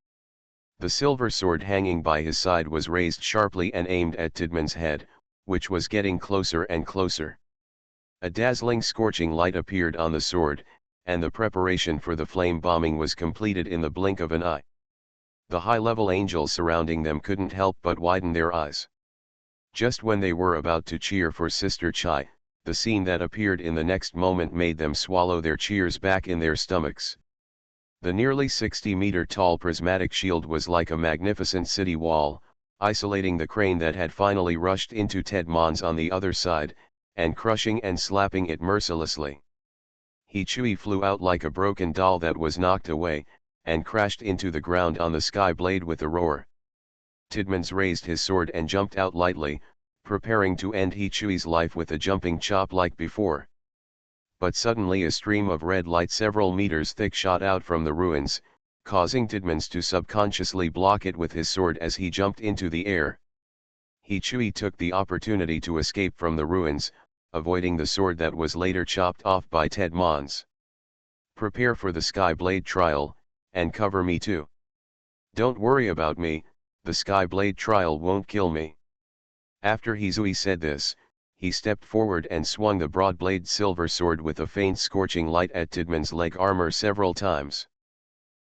The silver sword hanging by his side was raised sharply and aimed at Tidmon's head, which was getting closer and closer. A dazzling scorching light appeared on the sword, and the preparation for the flame bombing was completed in the blink of an eye. The high-level angels surrounding them couldn't help but widen their eyes. Just when they were about to cheer for Sister Chai, the scene that appeared in the next moment made them swallow their cheers back in their stomachs. The nearly 60-meter-tall prismatic shield was like a magnificent city wall, isolating the crane that had finally rushed into Ted Mons on the other side, and crushing and slapping it mercilessly. Hichui flew out like a broken doll that was knocked away, and crashed into the ground on the sky blade with a roar. Tidmon's raised his sword and jumped out lightly, preparing to end Hichui's life with a jumping chop like before. But suddenly a stream of red light several meters thick shot out from the ruins, causing Tidmon's to subconsciously block it with his sword as he jumped into the air. Hichui took the opportunity to escape from the ruins, avoiding the sword that was later chopped off by Ted Mons. Prepare for the Sky Blade trial, and cover me too. Don't worry about me, the Sky Blade trial won't kill me. After Hisui said this, he stepped forward and swung the broad-blade silver sword with a faint scorching light at Tidmon's leg armor several times.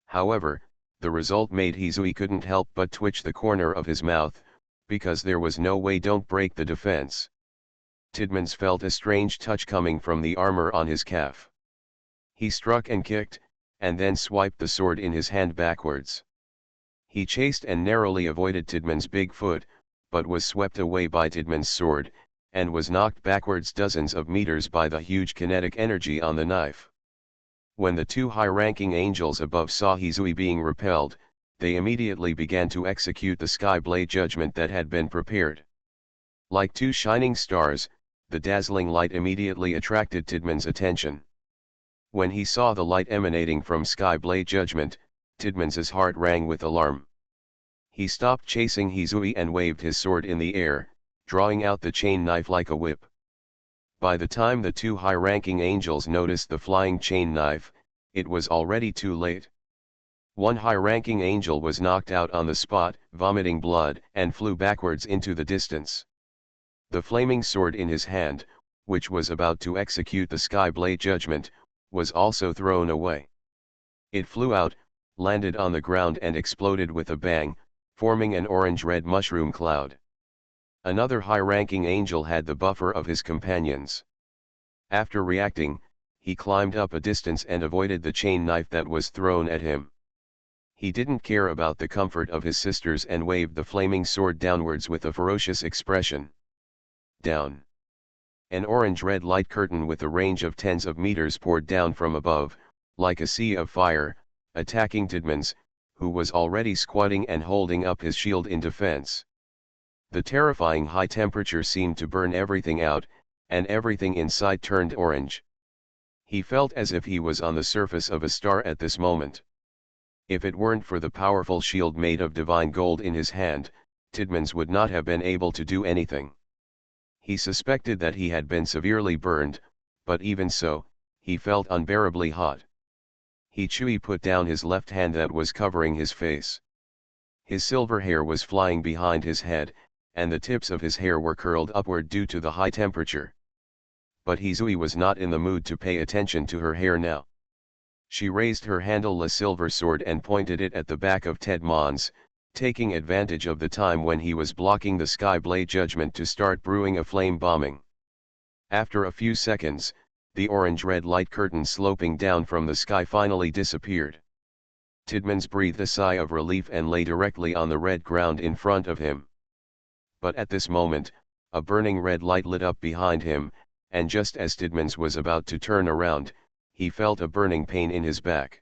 However, the result made Hisui couldn't help but twitch the corner of his mouth, because there was no way don't break the defense. Tidmon's felt a strange touch coming from the armor on his calf. He struck and kicked, and then swiped the sword in his hand backwards. He chased and narrowly avoided Tidmon's big foot, but was swept away by Tidmon's sword, and was knocked backwards dozens of meters by the huge kinetic energy on the knife. When the two high-ranking angels above saw Hisui being repelled, they immediately began to execute the Sky Blade judgment that had been prepared. Like two shining stars, the dazzling light immediately attracted Tidmon's attention. When he saw the light emanating from Sky Blade judgment, Tidmon's heart rang with alarm. He stopped chasing Hisui and waved his sword in the air, drawing out the chain knife like a whip. By the time the two high-ranking angels noticed the flying chain knife, it was already too late. One high-ranking angel was knocked out on the spot, vomiting blood, and flew backwards into the distance. The flaming sword in his hand, which was about to execute the Sky Blade judgment, was also thrown away. It flew out, landed on the ground and exploded with a bang, forming an orange-red mushroom cloud. Another high-ranking angel had the buffer of his companions. After reacting, he climbed up a distance and avoided the chain knife that was thrown at him. He didn't care about the comfort of his sisters and waved the flaming sword downwards with a ferocious expression. Down. An orange-red light curtain with a range of tens of meters poured down from above, like a sea of fire, attacking Tidmans, who was already squatting and holding up his shield in defense. The terrifying high temperature seemed to burn everything out, and everything inside turned orange. He felt as if he was on the surface of a star at this moment. If it weren't for the powerful shield made of divine gold in his hand, Tidmans would not have been able to do anything. He suspected that he had been severely burned, but even so, he felt unbearably hot. He put down his left hand that was covering his face. His silver hair was flying behind his head, and the tips of his hair were curled upward due to the high temperature. But Hizui was not in the mood to pay attention to her hair now. She raised her handleless silver sword and pointed it at the back of Ted Mons, taking advantage of the time when he was blocking the Sky Blade Judgment to start brewing a flame bombing. After a few seconds, the orange-red light curtain sloping down from the sky finally disappeared. Tidmans breathed a sigh of relief and lay directly on the red ground in front of him. But at this moment, a burning red light lit up behind him, and just as Tidmans was about to turn around, he felt a burning pain in his back.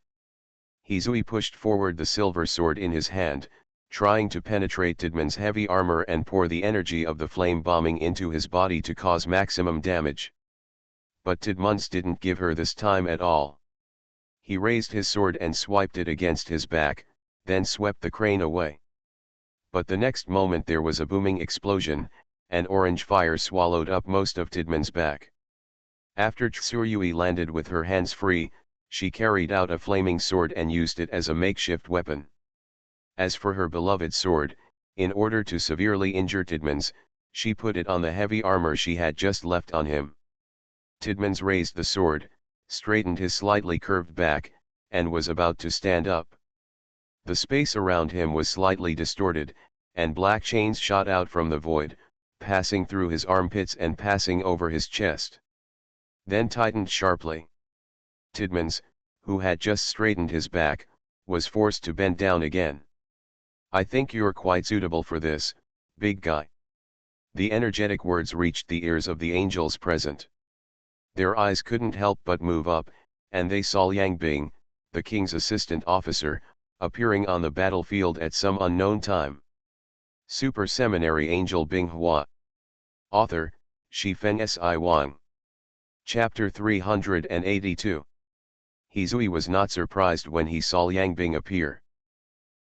Hizui pushed forward the silver sword in his hand, trying to penetrate Tidman's heavy armor and pour the energy of the flame bombing into his body to cause maximum damage. But Tidmans didn't give her this time at all. He raised his sword and swiped it against his back, then swept the crane away. But the next moment there was a booming explosion, and orange fire swallowed up most of Tidman's back. After Tsurugi landed with her hands free, she carried out a flaming sword and used it as a makeshift weapon. As for her beloved sword, in order to severely injure Tidmans, she put it on the heavy armor she had just left on him. Tidmans raised the sword, straightened his slightly curved back, and was about to stand up. The space around him was slightly distorted, and black chains shot out from the void, passing through his armpits and passing over his chest. Then tightened sharply. Tidmans, who had just straightened his back, was forced to bend down again. "I think you're quite suitable for this, big guy." The energetic words reached the ears of the angels present. Their eyes couldn't help but move up, and they saw Liang Bing, the king's assistant officer, appearing on the battlefield at some unknown time. Super Seminary Angel Binghua. Author, Shifeng Si Wang. Chapter 382. Hizui was not surprised when he saw Liang Bing appear.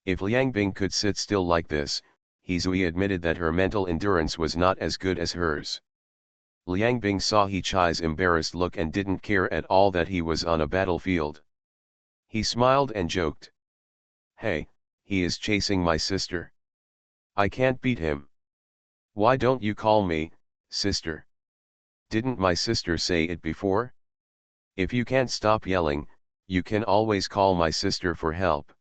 If Liang Bing could sit still like this, Hizui admitted that her mental endurance was not as good as hers. Liang Bing saw He Chai's embarrassed look and didn't care at all that he was on a battlefield. He smiled and joked. "Hey, he is chasing my sister. I can't beat him. Why don't you call me, sister? Didn't my sister say it before? If you can't stop yelling, you can always call my sister for help."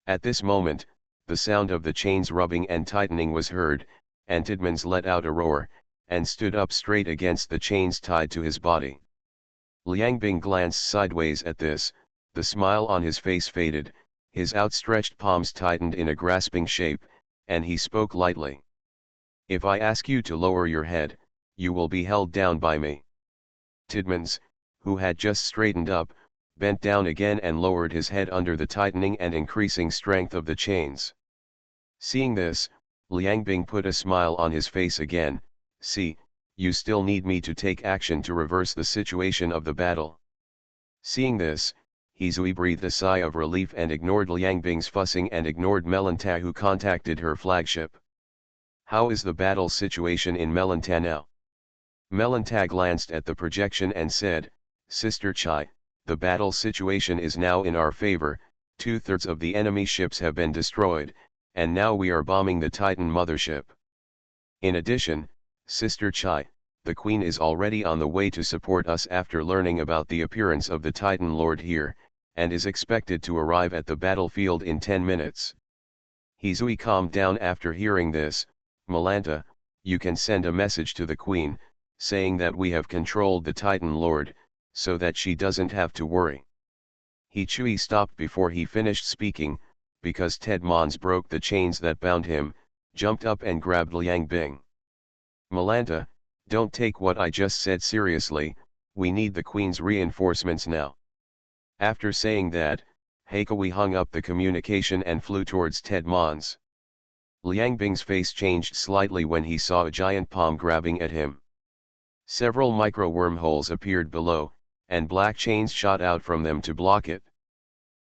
At this moment, the sound of the chains rubbing and tightening was heard, and Tidmans let out a roar, and stood up straight against the chains tied to his body. Liang Bing glanced sideways at this, the smile on his face faded, his outstretched palms tightened in a grasping shape, and he spoke lightly. "If I ask you to lower your head, you will be held down by me." Tidmans, who had just straightened up, bent down again and lowered his head under the tightening and increasing strength of the chains. Seeing this, Liang Bing put a smile on his face again. "See, you still need me to take action to reverse the situation of the battle." Seeing this, Hizui breathed a sigh of relief and ignored Liang Bing's fussing and ignored Melanta, who contacted her flagship. "How is the battle situation in Melanta now?" Melanta glanced at the projection and said, "Sister Chai, the battle situation is now in our favor, 2/3 of the enemy ships have been destroyed, and now we are bombing the Titan mothership. In addition, Sister Chai, the Queen is already on the way to support us after learning about the appearance of the Titan Lord here, and is expected to arrive at the battlefield in 10 minutes. Hizui calmed down after hearing this. "Melanta, you can send a message to the Queen, saying that we have controlled the Titan Lord, so that she doesn't have to worry." Hichui stopped before he finished speaking, because Ted Mons broke the chains that bound him, jumped up and grabbed Liang Bing. "Melanta, don't take what I just said seriously, we need the Queen's reinforcements now." After saying that, Heikawi hung up the communication and flew towards Ted Mons. Liang Bing's face changed slightly when he saw a giant palm grabbing at him. Several micro wormholes appeared below, and black chains shot out from them to block it.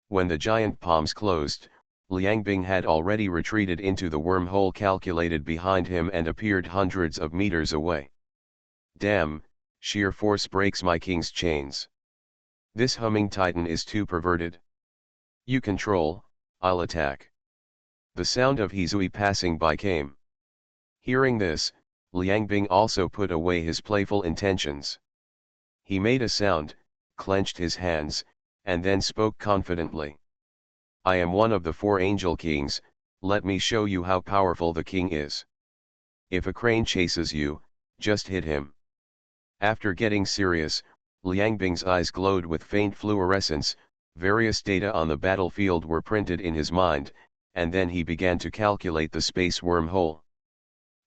When the giant palms closed, Liang Bing had already retreated into the wormhole calculated behind him and appeared hundreds of meters away. Damn, sheer force breaks my king's chains. This humming titan is too perverted. You control, I'll attack. The sound of Hizui passing by came. Hearing this, Liang Bing also put away his playful intentions. He made a sound, clenched his hands, and then spoke confidently. I am one of the 4 angel kings, let me show you how powerful the king is. If a crane chases you, just hit him. After getting serious, Liang Bing's eyes glowed with faint fluorescence, various data on the battlefield were printed in his mind, and then he began to calculate the space wormhole.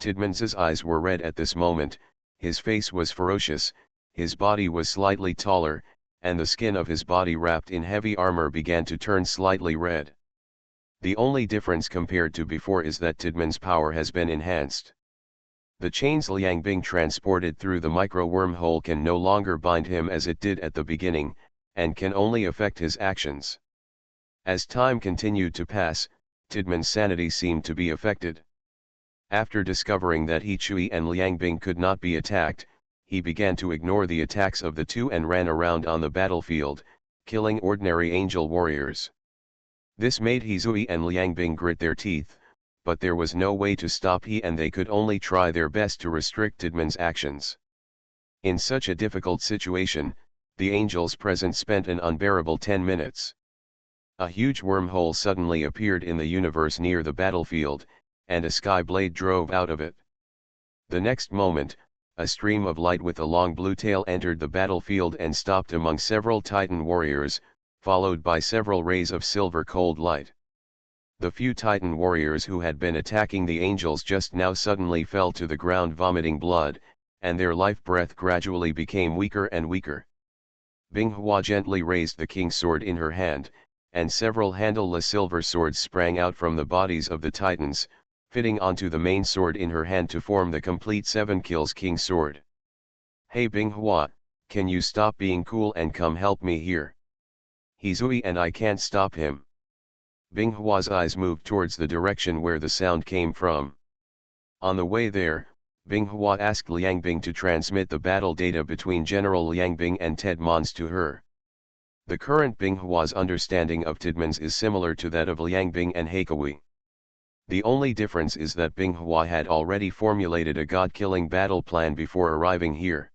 Tidmans's eyes were red at this moment, his face was ferocious, his body was slightly taller, and the skin of his body wrapped in heavy armor began to turn slightly red. The only difference compared to before is that Tidman's power has been enhanced. The chains Liang Bing transported through the micro wormhole can no longer bind him as it did at the beginning, and can only affect his actions. As time continued to pass, Tidman's sanity seemed to be affected. After discovering that He Chui and Liang Bing could not be attacked, he began to ignore the attacks of the two and ran around on the battlefield, killing ordinary angel warriors. This made Hizui and Liang Bing grit their teeth, but there was no way to stop he and they could only try their best to restrict Tidman's actions. In such a difficult situation, the angels present spent an unbearable 10 minutes. A huge wormhole suddenly appeared in the universe near the battlefield, and a sky blade drove out of it. The next moment, a stream of light with a long blue tail entered the battlefield and stopped among several Titan warriors, followed by several rays of silver cold light. The few Titan warriors who had been attacking the angels just now suddenly fell to the ground vomiting blood, and their life breath gradually became weaker and weaker. Binghua gently raised the king's sword in her hand, and several handleless silver swords sprang out from the bodies of the Titans, fitting onto the main sword in her hand to form the complete 7 kills king sword. Hey Binghua, can you stop being cool and come help me here? Hizui and I can't stop him. Binghua's eyes moved towards the direction where the sound came from. On the way there, Binghua asked Liang Bing to transmit the battle data between General Liang Bing and Ted Mons to her. The current Binghua's understanding of Tidman's is similar to that of Liang Bing and Heikawi. The only difference is that Binghua had already formulated a god-killing battle plan before arriving here.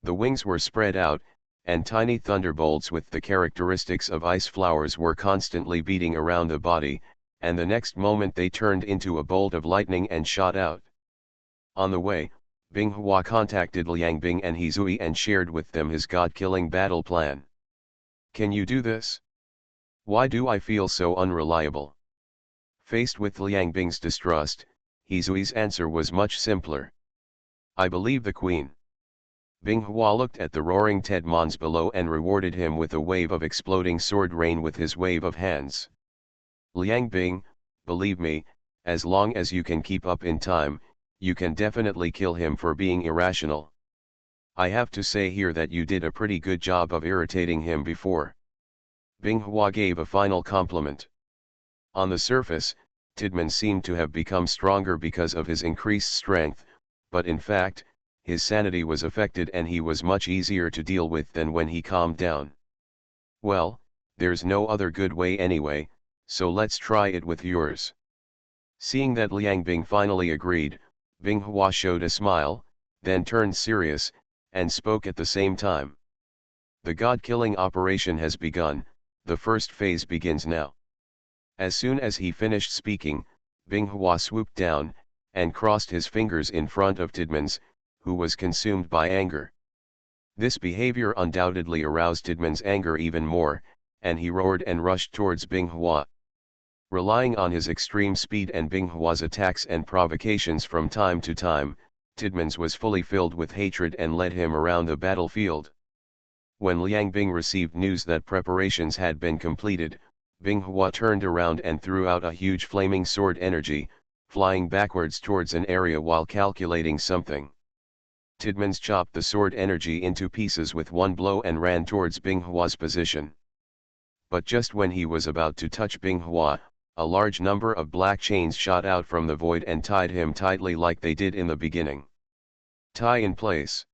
The wings were spread out, and tiny thunderbolts with the characteristics of ice flowers were constantly beating around the body, and the next moment they turned into a bolt of lightning and shot out. On the way, Binghua contacted Liang Bing and Hizui and shared with them his god-killing battle plan. Can you do this? Why do I feel so unreliable? Faced with Liang Bing's distrust, Hizui's answer was much simpler. I believe the queen. Binghua looked at the roaring Ted Mons below and rewarded him with a wave of exploding sword rain with his wave of hands. Liang Bing, believe me, as long as you can keep up in time, you can definitely kill him for being irrational. I have to say here that you did a pretty good job of irritating him before. Binghua gave a final compliment. On the surface, Tidman seemed to have become stronger because of his increased strength, but in fact, his sanity was affected and he was much easier to deal with than when he calmed down. Well, there's no other good way anyway, so let's try it with yours. Seeing that Liang Bing finally agreed, Binghua showed a smile, then turned serious, and spoke at the same time. The god-killing operation has begun, the first phase begins now. As soon as he finished speaking, Binghua swooped down, and crossed his fingers in front of Tidman's, who was consumed by anger. This behavior undoubtedly aroused Tidman's anger even more, and he roared and rushed towards Binghua. Relying on his extreme speed and Binghua's attacks and provocations from time to time, Tidman's was fully filled with hatred and led him around the battlefield. When Liang Bing received news that preparations had been completed, Binghua turned around and threw out a huge flaming sword energy, flying backwards towards an area while calculating something. Tidmans chopped the sword energy into pieces with one blow and ran towards Binghua's position. But just when he was about to touch Binghua, a large number of black chains shot out from the void and tied him tightly like they did in the beginning. Tie in place.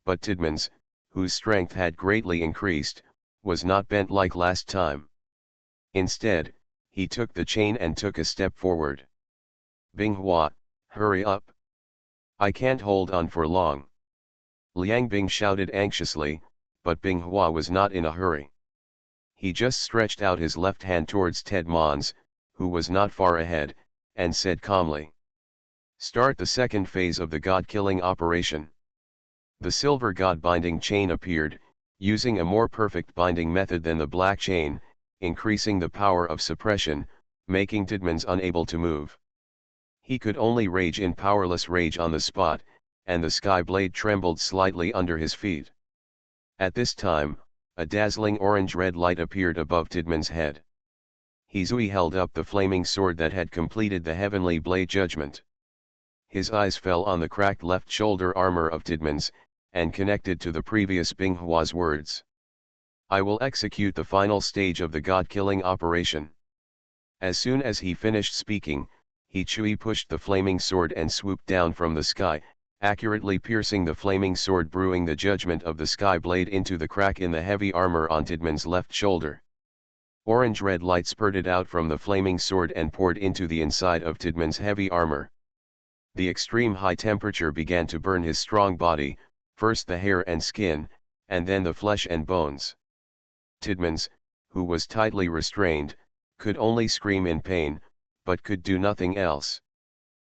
But Tidmans, whose strength had greatly increased, was not bent like last time. Instead, he took the chain and took a step forward. Binghua, hurry up. I can't hold on for long. Liang Bing shouted anxiously, but Binghua was not in a hurry. He just stretched out his left hand towards Ted Mons, who was not far ahead, and said calmly, "Start the second phase of the god-killing operation." The silver god-binding chain appeared, using a more perfect binding method than the black chain, increasing the power of suppression, making Tidmans unable to move. He could only rage in powerless rage on the spot, and the sky blade trembled slightly under his feet. At this time, a dazzling orange-red light appeared above Tidman's head. Hizui held up the flaming sword that had completed the heavenly blade judgment. His eyes fell on the cracked left shoulder armor of Tidman's, and connected to the previous Binghua's words. "I will execute the final stage of the god-killing operation." As soon as he finished speaking, Chui pushed the flaming sword and swooped down from the sky, accurately piercing the flaming sword, brewing the judgment of the sky blade into the crack in the heavy armor on Tidman's left shoulder. Orange-red light spurted out from the flaming sword and poured into the inside of Tidman's heavy armor. The extreme high temperature began to burn his strong body, first the hair and skin, and then the flesh and bones. Tidmans, who was tightly restrained, could only scream in pain, but could do nothing else.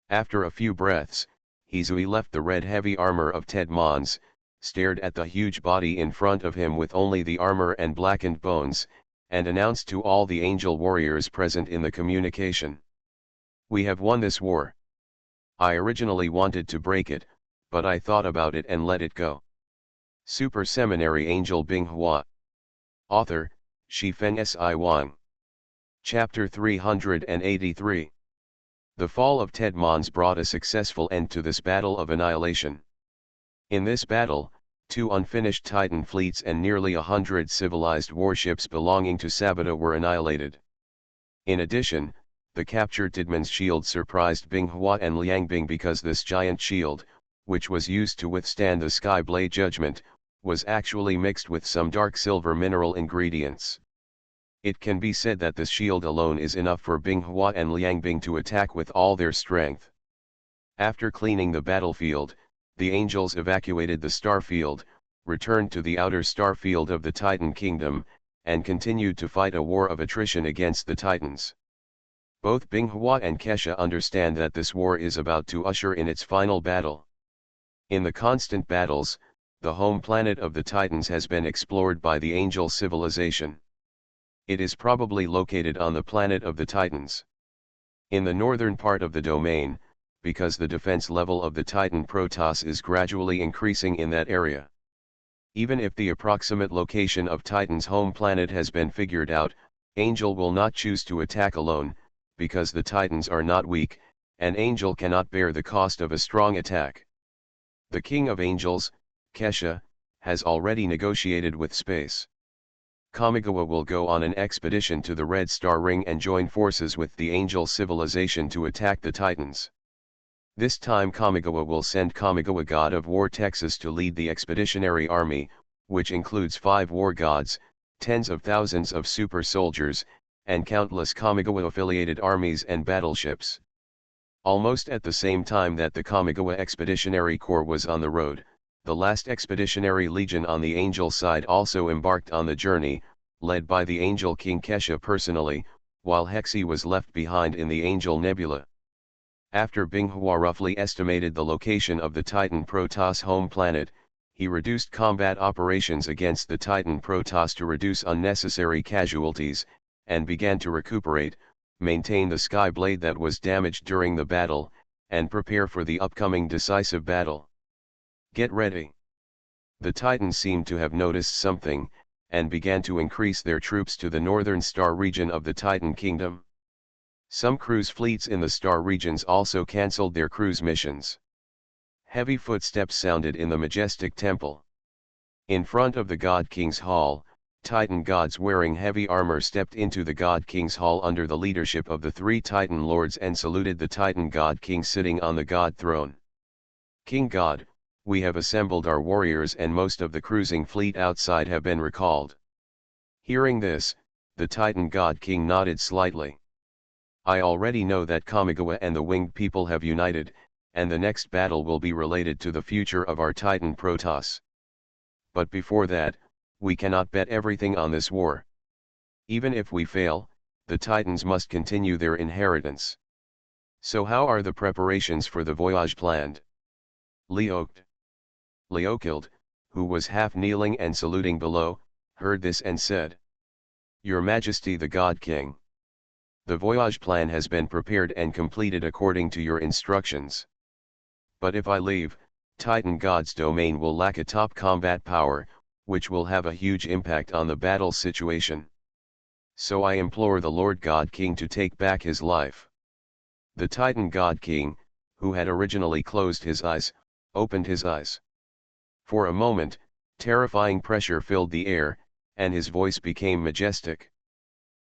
After a few breaths, Hizui left the red heavy armor of Ted Mons, stared at the huge body in front of him with only the armor and blackened bones, and announced to all the angel warriors present in the communication, "We have won this war. I originally wanted to break it, but I thought about it and let it go." Super Seminary Angel Binghua. Author, Shifeng Si Wang. Chapter 383. The fall of Ted Mons brought a successful end to this battle of annihilation. In this battle, 2 unfinished Titan fleets and nearly 100 civilized warships belonging to Sabata were annihilated. In addition, the captured Tidman's shield surprised Binghua and Liangbing because this giant shield, which was used to withstand the Sky Blade judgment, was actually mixed with some dark silver mineral ingredients. It can be said that this shield alone is enough for Binghua and Liangbing to attack with all their strength. After cleaning the battlefield, the angels evacuated the star field, returned to the outer star field of the Titan Kingdom, and continued to fight a war of attrition against the Titans. Both Binghua and Kesha understand that this war is about to usher in its final battle. In the constant battles, the home planet of the Titans has been explored by the angel civilization. It is probably located on the planet of the Titans. In the northern part of the domain, because the defense level of the Titan Protoss is gradually increasing in that area. Even if the approximate location of Titan's home planet has been figured out, Angel will not choose to attack alone, because the Titans are not weak, and Angel cannot bear the cost of a strong attack. The King of Angels, Kesha, has already negotiated with space. Kamigawa will go on an expedition to the Red Star Ring and join forces with the Angel civilization to attack the Titans. This time Kamigawa will send Kamigawa God of War Texas to lead the expeditionary army, which includes 5 war gods, tens of thousands of super soldiers, and countless Kamigawa-affiliated armies and battleships. Almost at the same time that the Kamigawa Expeditionary Corps was on the road, the last Expeditionary Legion on the Angel side also embarked on the journey, led by the Angel King Kesha personally, while Hexi was left behind in the Angel Nebula. After Binghua roughly estimated the location of the Titan Protoss home planet, he reduced combat operations against the Titan Protoss to reduce unnecessary casualties, and began to recuperate, maintain the Sky Blade that was damaged during the battle, and prepare for the upcoming decisive battle. Get ready. The Titans seemed to have noticed something, and began to increase their troops to the northern star region of the Titan Kingdom. Some cruise fleets in the star regions also cancelled their cruise missions. Heavy footsteps sounded in the majestic temple. In front of the God King's Hall, Titan gods wearing heavy armor stepped into the God King's Hall under the leadership of the three Titan lords and saluted the Titan God King sitting on the God throne. King God, we have assembled our warriors and most of the cruising fleet outside have been recalled. Hearing this, the Titan God King nodded slightly. I already know that Kamigawa and the winged people have united, and the next battle will be related to the future of our Titan Protoss. But before that, we cannot bet everything on this war. Even if we fail, the Titans must continue their inheritance. So how are the preparations for the voyage planned? Leokild, who was half kneeling and saluting below, heard this and said, Your Majesty the God King. The voyage plan has been prepared and completed according to your instructions. But if I leave, Titan God's domain will lack a top combat power, which will have a huge impact on the battle situation. So I implore the Lord God King to take back his life. The Titan God King, who had originally closed his eyes, opened his eyes. For a moment, terrifying pressure filled the air, and his voice became majestic.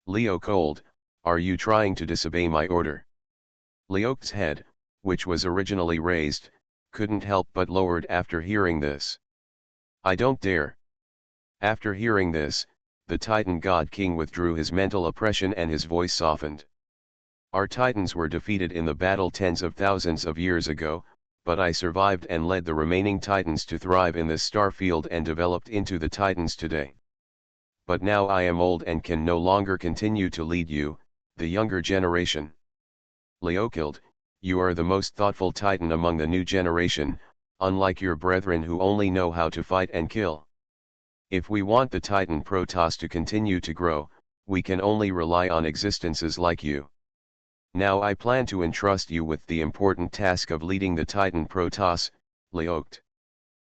Leokold, are you trying to disobey my order? Leok's head, which was originally raised, couldn't help but lowered after hearing this. I don't dare. After hearing this, the Titan God King withdrew his mental oppression and his voice softened. Our Titans were defeated in the battle tens of thousands of years ago, but I survived and led the remaining Titans to thrive in this star field and developed into the Titans today. But now I am old and can no longer continue to lead you, the younger generation. Leokild, you are the most thoughtful Titan among the new generation, unlike your brethren who only know how to fight and kill. If we want the Titan Protoss to continue to grow, we can only rely on existences like you. Now I plan to entrust you with the important task of leading the Titan Protoss, Leokt.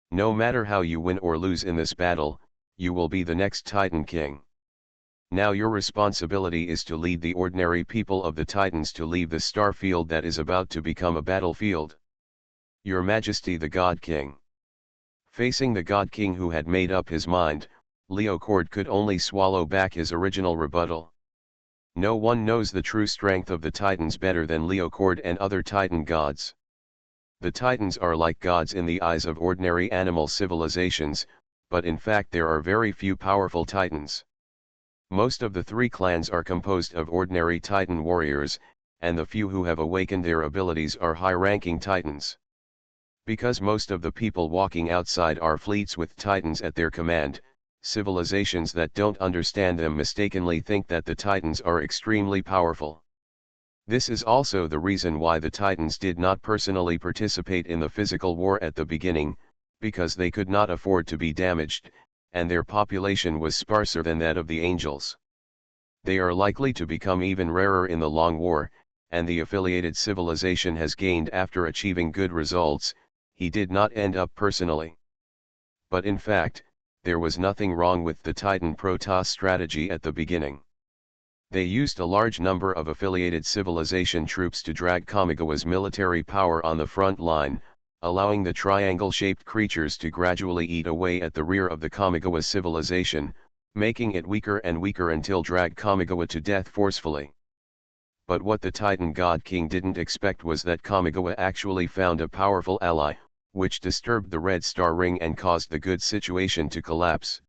No matter how you win or lose in this battle, you will be the next Titan King. Now your responsibility is to lead the ordinary people of the Titans to leave the star field that is about to become a battlefield. Your Majesty the God King. Facing the God King who had made up his mind, Leocord could only swallow back his original rebuttal. No one knows the true strength of the Titans better than Leocord and other Titan gods. The Titans are like gods in the eyes of ordinary animal civilizations, but in fact there are very few powerful Titans. Most of the three clans are composed of ordinary Titan warriors, and the few who have awakened their abilities are high-ranking Titans. Because most of the people walking outside are fleets with Titans at their command, civilizations that don't understand them mistakenly think that the Titans are extremely powerful. This is also the reason why the Titans did not personally participate in the physical war at the beginning, because they could not afford to be damaged, and their population was sparser than that of the angels. They are likely to become even rarer in the long war, and the affiliated civilization has gained after achieving good results. He did not end up personally. But in fact, there was nothing wrong with the Titan Protoss strategy at the beginning. They used a large number of affiliated civilization troops to drag Kamigawa's military power on the front line, allowing the triangle-shaped creatures to gradually eat away at the rear of the Kamigawa civilization, making it weaker and weaker until drag Kamigawa to death forcefully. But what the Titan God King didn't expect was that Kamigawa actually found a powerful ally, which disturbed the Red Star Ring and caused the good situation to collapse.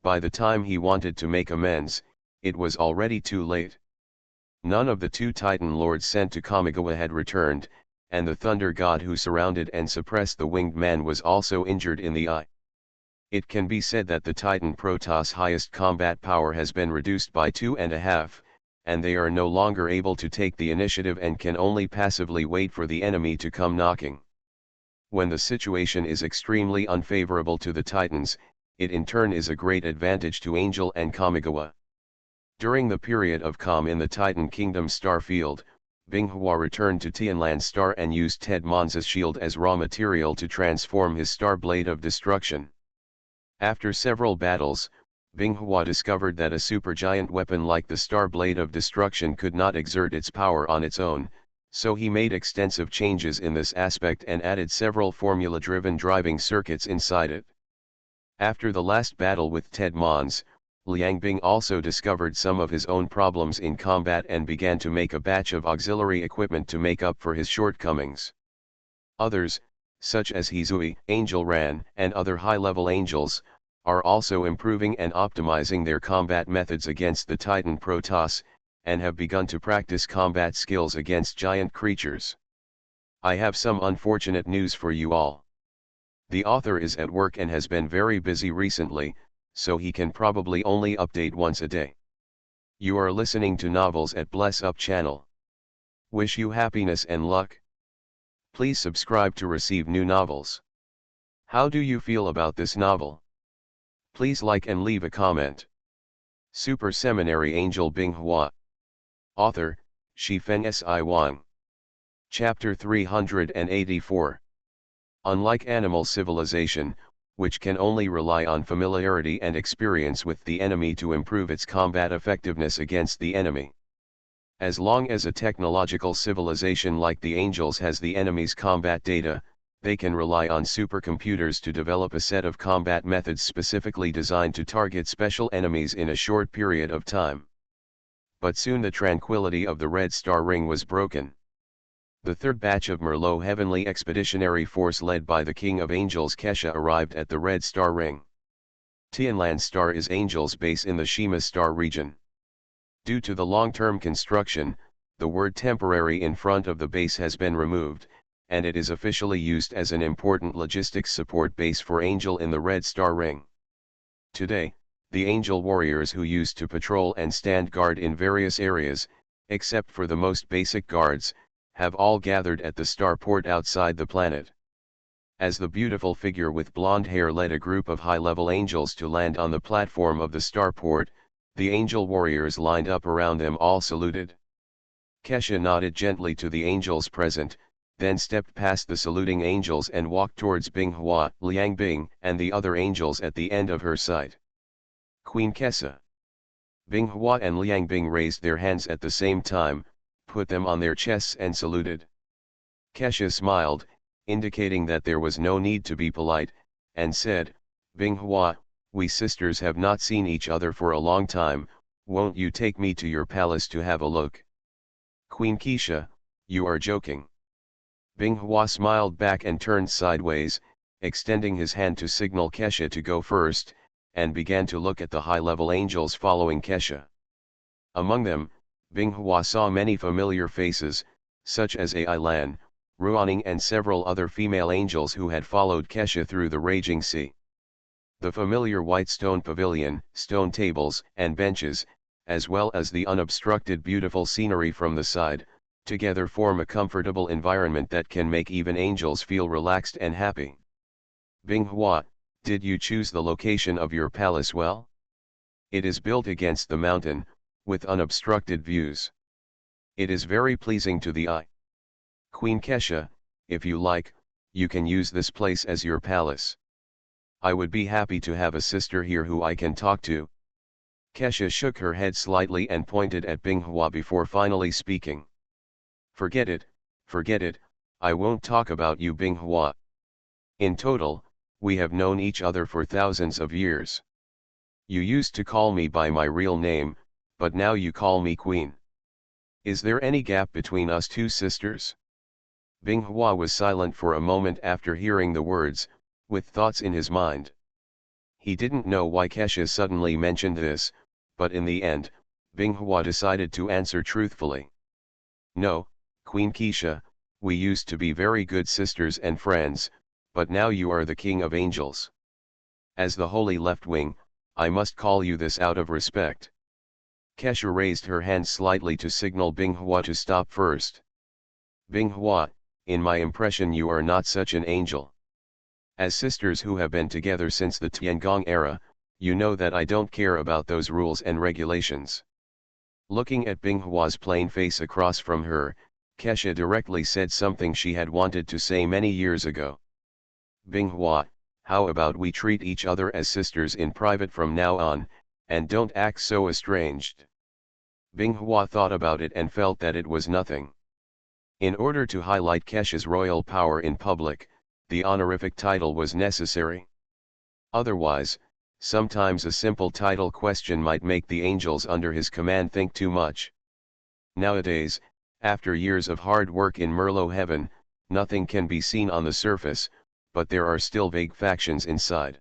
By the time he wanted to make amends, it was already too late. None of the two Titan lords sent to Kamigawa had returned, and the Thunder God who surrounded and suppressed the winged man was also injured in the eye. It can be said that the Titan Protoss' highest combat power has been reduced by 2.5, and they are no longer able to take the initiative and can only passively wait for the enemy to come knocking. When the situation is extremely unfavorable to the Titans, it in turn is a great advantage to Angel and Kamigawa. During the period of calm in the Titan Kingdom star field, Binghua returned to Tianlan Star and used Ted Monza's shield as raw material to transform his star blade of destruction. After several battles, Binghua discovered that a supergiant weapon like the Star Blade of Destruction could not exert its power on its own, so he made extensive changes in this aspect and added several formula-driven driving circuits inside it. After the last battle with Ted Mons, Liang Bing also discovered some of his own problems in combat and began to make a batch of auxiliary equipment to make up for his shortcomings. Others, such as Hizui, Angel Ran, and other high-level angels, are also improving and optimizing their combat methods against the Titan Protoss, and have begun to practice combat skills against giant creatures. I have some unfortunate news for you all. The author is at work and has been very busy recently, so he can probably only update once a day. You are listening to Novels at Bless Up channel. Wish you happiness and luck. Please subscribe to receive new novels. How do you feel about this novel? Please like and leave a comment. Super Seminary Angel Binghua. Author, Shifeng Si Wang. Chapter 384. Unlike animal civilization, which can only rely on familiarity and experience with the enemy to improve its combat effectiveness against the enemy. As long as a technological civilization like the angels has the enemy's combat data, they can rely on supercomputers to develop a set of combat methods specifically designed to target special enemies in a short period of time. But soon the tranquility of the Red Star Ring was broken. The third batch of Merlot Heavenly Expeditionary Force led by the King of Angels Kesha arrived at the Red Star Ring. Tianlan Star is Angel's base in the Shima Star region. Due to the long-term construction, the word temporary in front of the base has been removed, and it is officially used as an important logistics support base for Angel in the Red Star Ring. Today, the Angel warriors who used to patrol and stand guard in various areas, except for the most basic guards, have all gathered at the starport outside the planet. As the beautiful figure with blonde hair led a group of high-level angels to land on the platform of the starport, the angel warriors lined up around them all saluted. Kesha nodded gently to the angels present, then stepped past the saluting angels and walked towards Binghua, Liang Bing, and the other angels at the end of her sight. Queen Kesha. Binghua and Liang Bing raised their hands at the same time, put them on their chests and saluted. Kesha smiled, indicating that there was no need to be polite, and said, "Binghua, we sisters have not seen each other for a long time, won't you take me to your palace to have a look?" Queen Kesha, you are joking. Binghua smiled back and turned sideways, extending his hand to signal Kesha to go first, and began to look at the high-level angels following Kesha. Among them, Binghua saw many familiar faces, such as Ai Lan, Ruaning and several other female angels who had followed Kesha through the raging sea. The familiar white stone pavilion, stone tables and benches, as well as the unobstructed beautiful scenery from the side, together form a comfortable environment that can make even angels feel relaxed and happy. Binghua, did you choose the location of your palace well? It is built against the mountain, with unobstructed views. It is very pleasing to the eye. Queen Kesha, if you like, you can use this place as your palace. I would be happy to have a sister here who I can talk to. Kesha shook her head slightly and pointed at Binghua before finally speaking. Forget it, I won't talk about you, Binghua. In total, we have known each other for thousands of years. You used to call me by my real name, but now you call me Queen. Is there any gap between us two sisters? Binghua was silent for a moment after hearing the words, with thoughts in his mind. He didn't know why Kesha suddenly mentioned this, but in the end, Binghua decided to answer truthfully. No, Queen Kesha, we used to be very good sisters and friends, but now you are the king of angels. As the holy left wing, I must call you this out of respect. Kesha raised her hand slightly to signal Binghua to stop first. Binghua, in my impression you are not such an angel. As sisters who have been together since the Tiangong era, you know that I don't care about those rules and regulations. Looking at Binghua's plain face across from her, Kesha directly said something she had wanted to say many years ago. Binghua, how about we treat each other as sisters in private from now on, and don't act so estranged. Binghua thought about it and felt that it was nothing. In order to highlight Kesha's royal power in public, the honorific title was necessary. Otherwise, sometimes a simple title question might make the angels under his command think too much. Nowadays, after years of hard work in Merlot heaven, nothing can be seen on the surface, but there are still vague factions inside.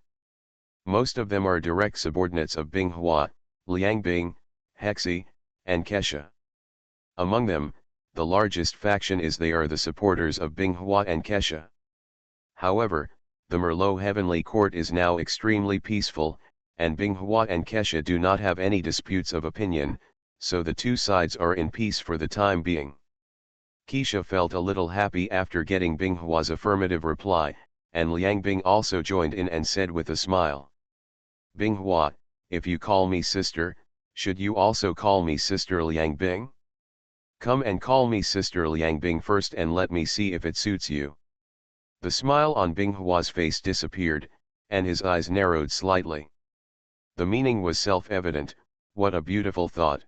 Most of them are direct subordinates of Binghua, Liangbing, Hexi, and Kesha. Among them, the largest faction is they are the supporters of Binghua and Kesha. However, the Merlot heavenly court is now extremely peaceful, and Binghua and Kesha do not have any disputes of opinion, so the two sides are in peace for the time being. Kesha felt a little happy after getting Binghua's affirmative reply, and Liangbing also joined in and said with a smile, "Binghua, if you call me sister, should you also call me sister Liangbing? Come and call me sister Liangbing first and let me see if it suits you." The smile on Binghua's face disappeared, and his eyes narrowed slightly. The meaning was self-evident. What a beautiful thought.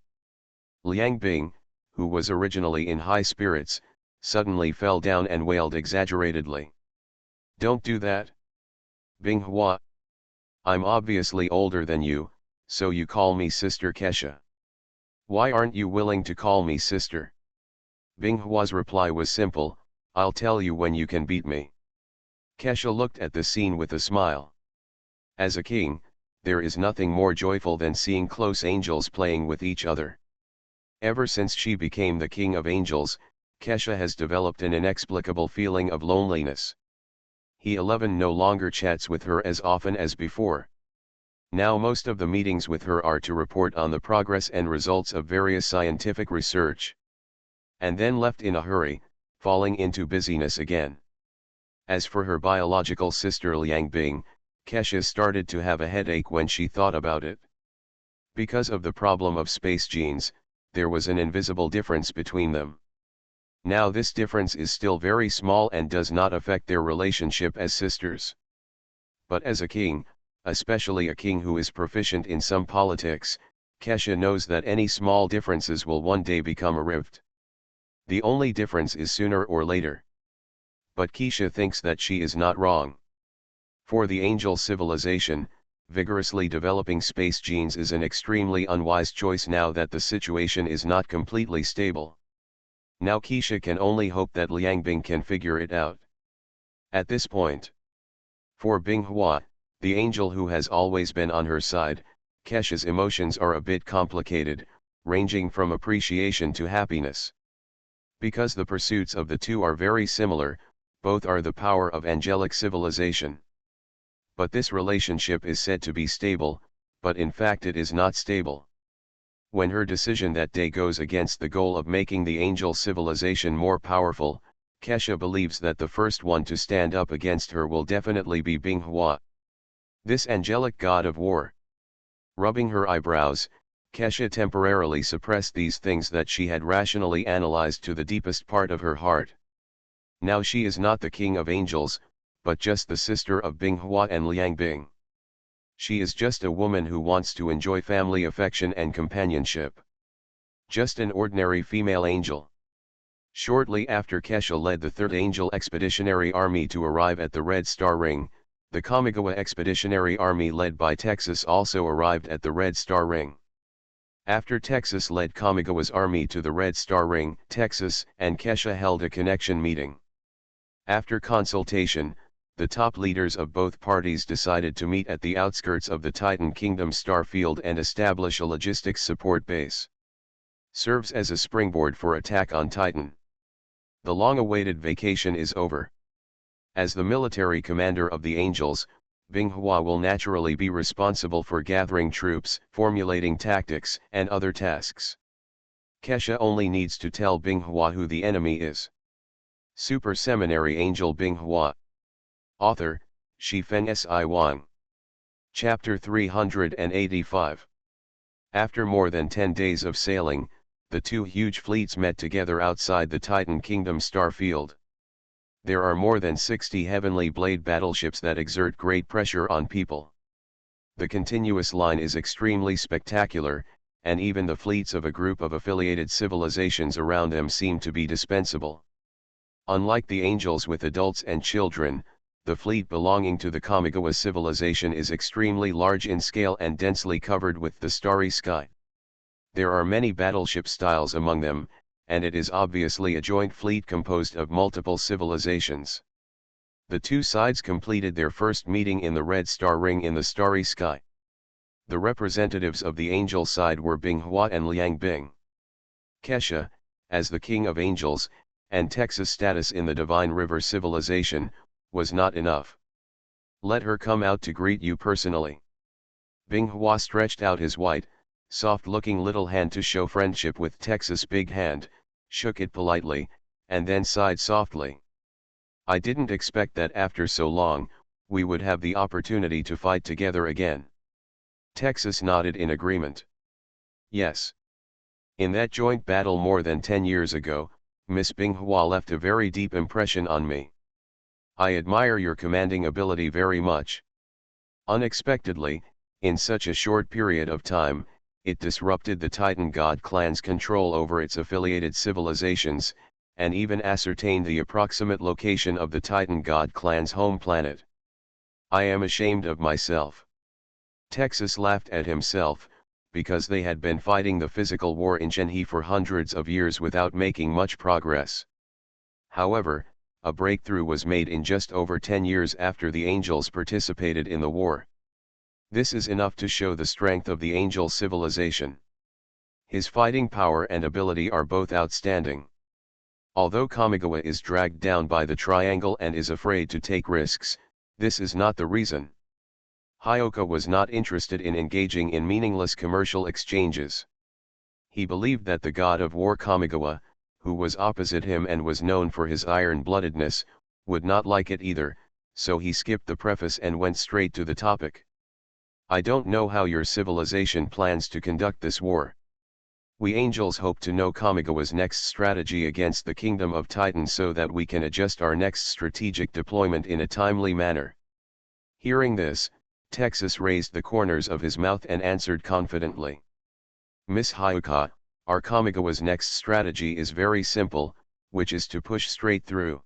Liangbing, who was originally in high spirits, suddenly fell down and wailed exaggeratedly. "Don't do that. Binghua. I'm obviously older than you, so you call me Sister Kesha. Why aren't you willing to call me sister?" Binghua's reply was simple, "I'll tell you when you can beat me." Kesha looked at the scene with a smile. As a king, there is nothing more joyful than seeing close angels playing with each other. Ever since she became the king of angels, Kesha has developed an inexplicable feeling of loneliness. He 11 no longer chats with her as often as before. Now most of the meetings with her are to report on the progress and results of various scientific research. And then left in a hurry, falling into busyness again. As for her biological sister Liangbing, Kesha started to have a headache when she thought about it. Because of the problem of space genes, there was an invisible difference between them. Now this difference is still very small and does not affect their relationship as sisters. But as a king, especially a king who is proficient in some politics, Kesha knows that any small differences will one day become a rift. The only difference is sooner or later. But Kesha thinks that she is not wrong. For the angel civilization, vigorously developing space genes is an extremely unwise choice now that the situation is not completely stable. Now Kesha can only hope that Liangbing can figure it out. At this point, for Binghua, the angel who has always been on her side, Kesha's emotions are a bit complicated, ranging from appreciation to happiness. Because the pursuits of the two are very similar, both are the power of angelic civilization. But this relationship is said to be stable, but in fact it is not stable. When her decision that day goes against the goal of making the angel civilization more powerful, Kesha believes that the first one to stand up against her will definitely be Binghua, this angelic god of war. Rubbing her eyebrows, Kesha temporarily suppressed these things that she had rationally analyzed to the deepest part of her heart. Now she is not the king of angels, but just the sister of Binghua and Liangbing. She is just a woman who wants to enjoy family affection and companionship. Just an ordinary female angel. Shortly after Kesha led the 3rd Angel Expeditionary Army to arrive at the Red Star Ring, the Kamigawa Expeditionary Army led by Texas also arrived at the Red Star Ring. After Texas led Kamigawa's army to the Red Star Ring, Texas and Kesha held a connection meeting. After consultation, the top leaders of both parties decided to meet at the outskirts of the Titan Kingdom starfield and establish a logistics support base. Serves as a springboard for attack on Titan. The long-awaited vacation is over. As the military commander of the Angels, Binghua will naturally be responsible for gathering troops, formulating tactics, and other tasks. Kesha only needs to tell Binghua who the enemy is. Super Seminary Angel Binghua. Author, Shifeng Si Wang. Chapter 385. After more than 10 days of sailing, the two huge fleets met together outside the Titan Kingdom starfield. There are more than 60 heavenly blade battleships that exert great pressure on people. The continuous line is extremely spectacular, and even the fleets of a group of affiliated civilizations around them seem to be dispensable. Unlike the angels with adults and children, the fleet belonging to the Kamigawa civilization is extremely large in scale and densely covered with the starry sky. There are many battleship styles among them, and it is obviously a joint fleet composed of multiple civilizations. The two sides completed their first meeting in the Red Star Ring in the starry sky. The representatives of the angel side were Binghua and Liang Bing. Kesha, as the king of angels, and Texas' status in the Divine River civilization, was not enough. Let her come out to greet you personally. Binghua stretched out his white, soft-looking little hand to show friendship with Texas' big hand, shook it politely, and then sighed softly. I didn't expect that after so long, we would have the opportunity to fight together again. Texas nodded in agreement. Yes. In that joint battle more than 10 years ago, Miss Binghua left a very deep impression on me. I admire your commanding ability very much. Unexpectedly, in such a short period of time, it disrupted the Titan God clan's control over its affiliated civilizations, and even ascertained the approximate location of the Titan God clan's home planet. I am ashamed of myself. Texas laughed at himself, because they had been fighting the physical war in Shenhe for hundreds of years without making much progress. However, a breakthrough was made in just over 10 years after the angels participated in the war. This is enough to show the strength of the angel civilization. His fighting power and ability are both outstanding. Although Kamigawa is dragged down by the triangle and is afraid to take risks, this is not the reason. Hyoka was not interested in engaging in meaningless commercial exchanges. He believed that the god of war Kamigawa, who was opposite him and was known for his iron-bloodedness, would not like it either, so he skipped the preface and went straight to the topic. I don't know how your civilization plans to conduct this war. We angels hope to know Kamigawa's next strategy against the kingdom of Titan so that we can adjust our next strategic deployment in a timely manner. Hearing this, Texas raised the corners of his mouth and answered confidently. Miss Hyuka, our Kamigawa's next strategy is very simple, which is to push straight through.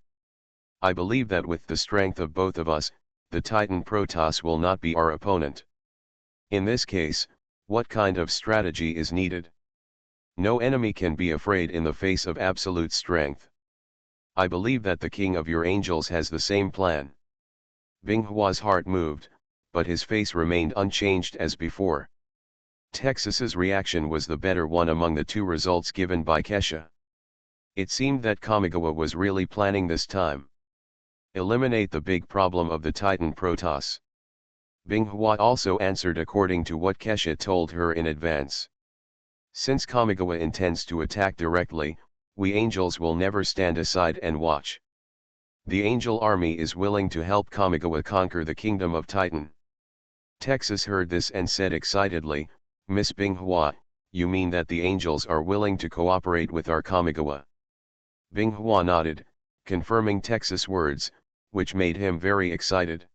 I believe that with the strength of both of us, the Titan Protoss will not be our opponent. In this case, what kind of strategy is needed? No enemy can be afraid in the face of absolute strength. I believe that the king of your angels has the same plan. Binghua's heart moved, but his face remained unchanged as before. Texas's reaction was the better one among the two results given by Kesha. It seemed that Kamigawa was really planning this time. Eliminate the big problem of the Titan Protoss. Binghua also answered according to what Kesha told her in advance. Since Kamigawa intends to attack directly, we angels will never stand aside and watch. The angel army is willing to help Kamigawa conquer the kingdom of Titan. Texas heard this and said excitedly, Miss Binghua, you mean that the angels are willing to cooperate with our Kamigawa? Binghua nodded, confirming Texas' words, which made him very excited.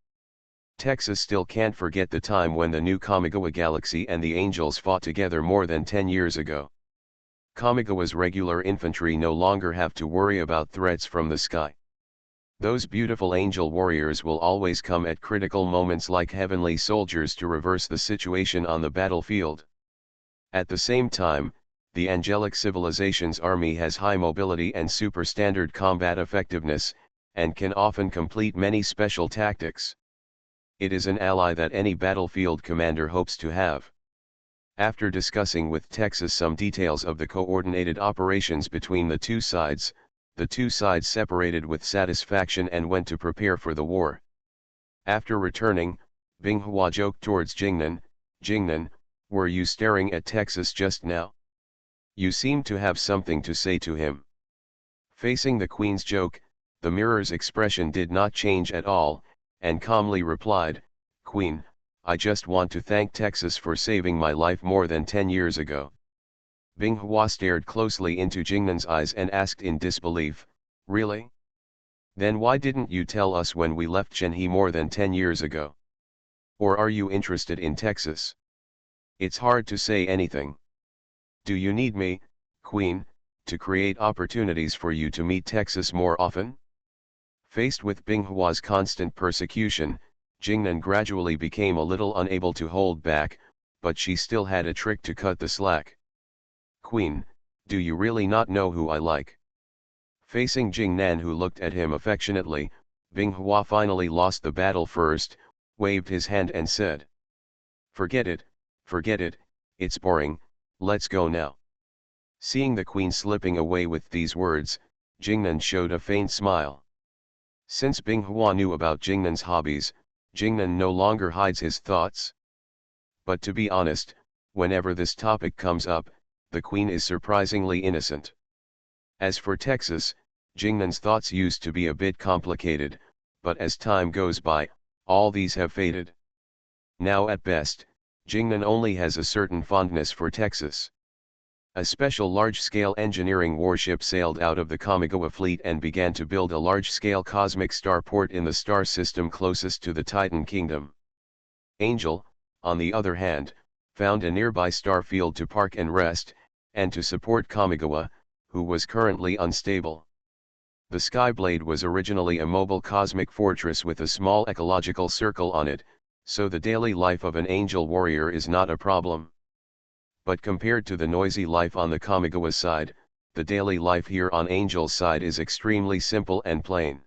Texas still can't forget the time when the new Kamigawa galaxy and the angels fought together more than 10 years ago. Kamigawa's regular infantry no longer have to worry about threats from the sky. Those beautiful angel warriors will always come at critical moments like heavenly soldiers to reverse the situation on the battlefield. At the same time, the angelic civilization's army has high mobility and super-standard combat effectiveness, and can often complete many special tactics. It is an ally that any battlefield commander hopes to have. After discussing with Texas some details of the coordinated operations between the two sides separated with satisfaction and went to prepare for the war. After returning, Binghua joked towards Jingnan, Jingnan, were you staring at Texas just now? You seem to have something to say to him. Facing the queen's joke, the mirror's expression did not change at all, and calmly replied, Queen, I just want to thank Texas for saving my life more than 10 years ago. Binghua stared closely into Jingnan's eyes and asked in disbelief, really? Then why didn't you tell us when we left Shenhe more than 10 years ago? Or are you interested in Texas? It's hard to say anything. Do you need me, Queen, to create opportunities for you to meet Texas more often? Faced with Binghua's constant persecution, Jingnan gradually became a little unable to hold back, but she still had a trick to cut the slack. Queen, do you really not know who I like? Facing Jingnan, who looked at him affectionately, Binghua finally lost the battle first, waved his hand and said, forget it, it's boring, let's go now. Seeing the Queen slipping away with these words, Jingnan showed a faint smile. Since Binghua knew about Jingnan's hobbies, Jingnan no longer hides his thoughts. But to be honest, whenever this topic comes up, the Queen is surprisingly innocent. As for Texas, Jingnan's thoughts used to be a bit complicated, but as time goes by, all these have faded. Now at best, Jingnan only has a certain fondness for Texas. A special large-scale engineering warship sailed out of the Kamigawa fleet and began to build a large-scale cosmic starport in the star system closest to the Titan Kingdom. Angel, on the other hand, found a nearby star field to park and rest, and to support Kamigawa, who was currently unstable. The Skyblade was originally a mobile cosmic fortress with a small ecological circle on it, so the daily life of an angel warrior is not a problem. But compared to the noisy life on the Kamigawa side, the daily life here on Angel's side is extremely simple and plain.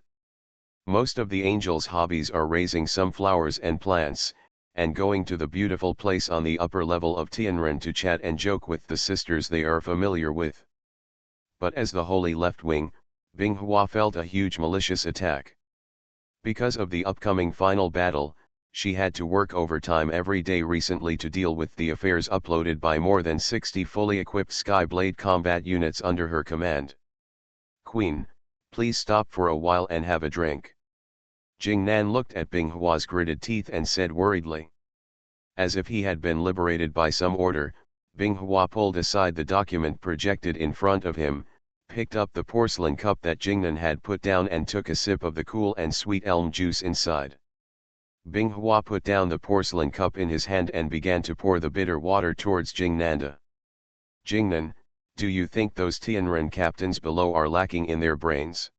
Most of the Angel's hobbies are raising some flowers and plants, and going to the beautiful place on the upper level of Tianren to chat and joke with the sisters they are familiar with. But as the Holy Left Wing, Binghua felt a huge malicious attack. Because of the upcoming final battle, she had to work overtime every day recently to deal with the affairs uploaded by more than 60 fully equipped Skyblade combat units under her command. Queen, please stop for a while and have a drink. Jingnan looked at Binghua's gritted teeth and said worriedly. As if he had been liberated by some order, Binghua pulled aside the document projected in front of him, picked up the porcelain cup that Jingnan had put down and took a sip of the cool and sweet elm juice inside. Binghua put down the porcelain cup in his hand and began to pour the bitter water towards Jingnanda. Jingnan, do you think those Tianren captains below are lacking in their brains?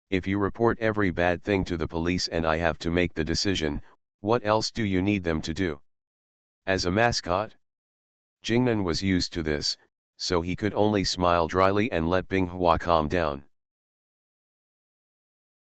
If you report every bad thing to the police and I have to make the decision, what else do you need them to do? As a mascot? Jingnan was used to this, so he could only smile dryly and let Binghua calm down.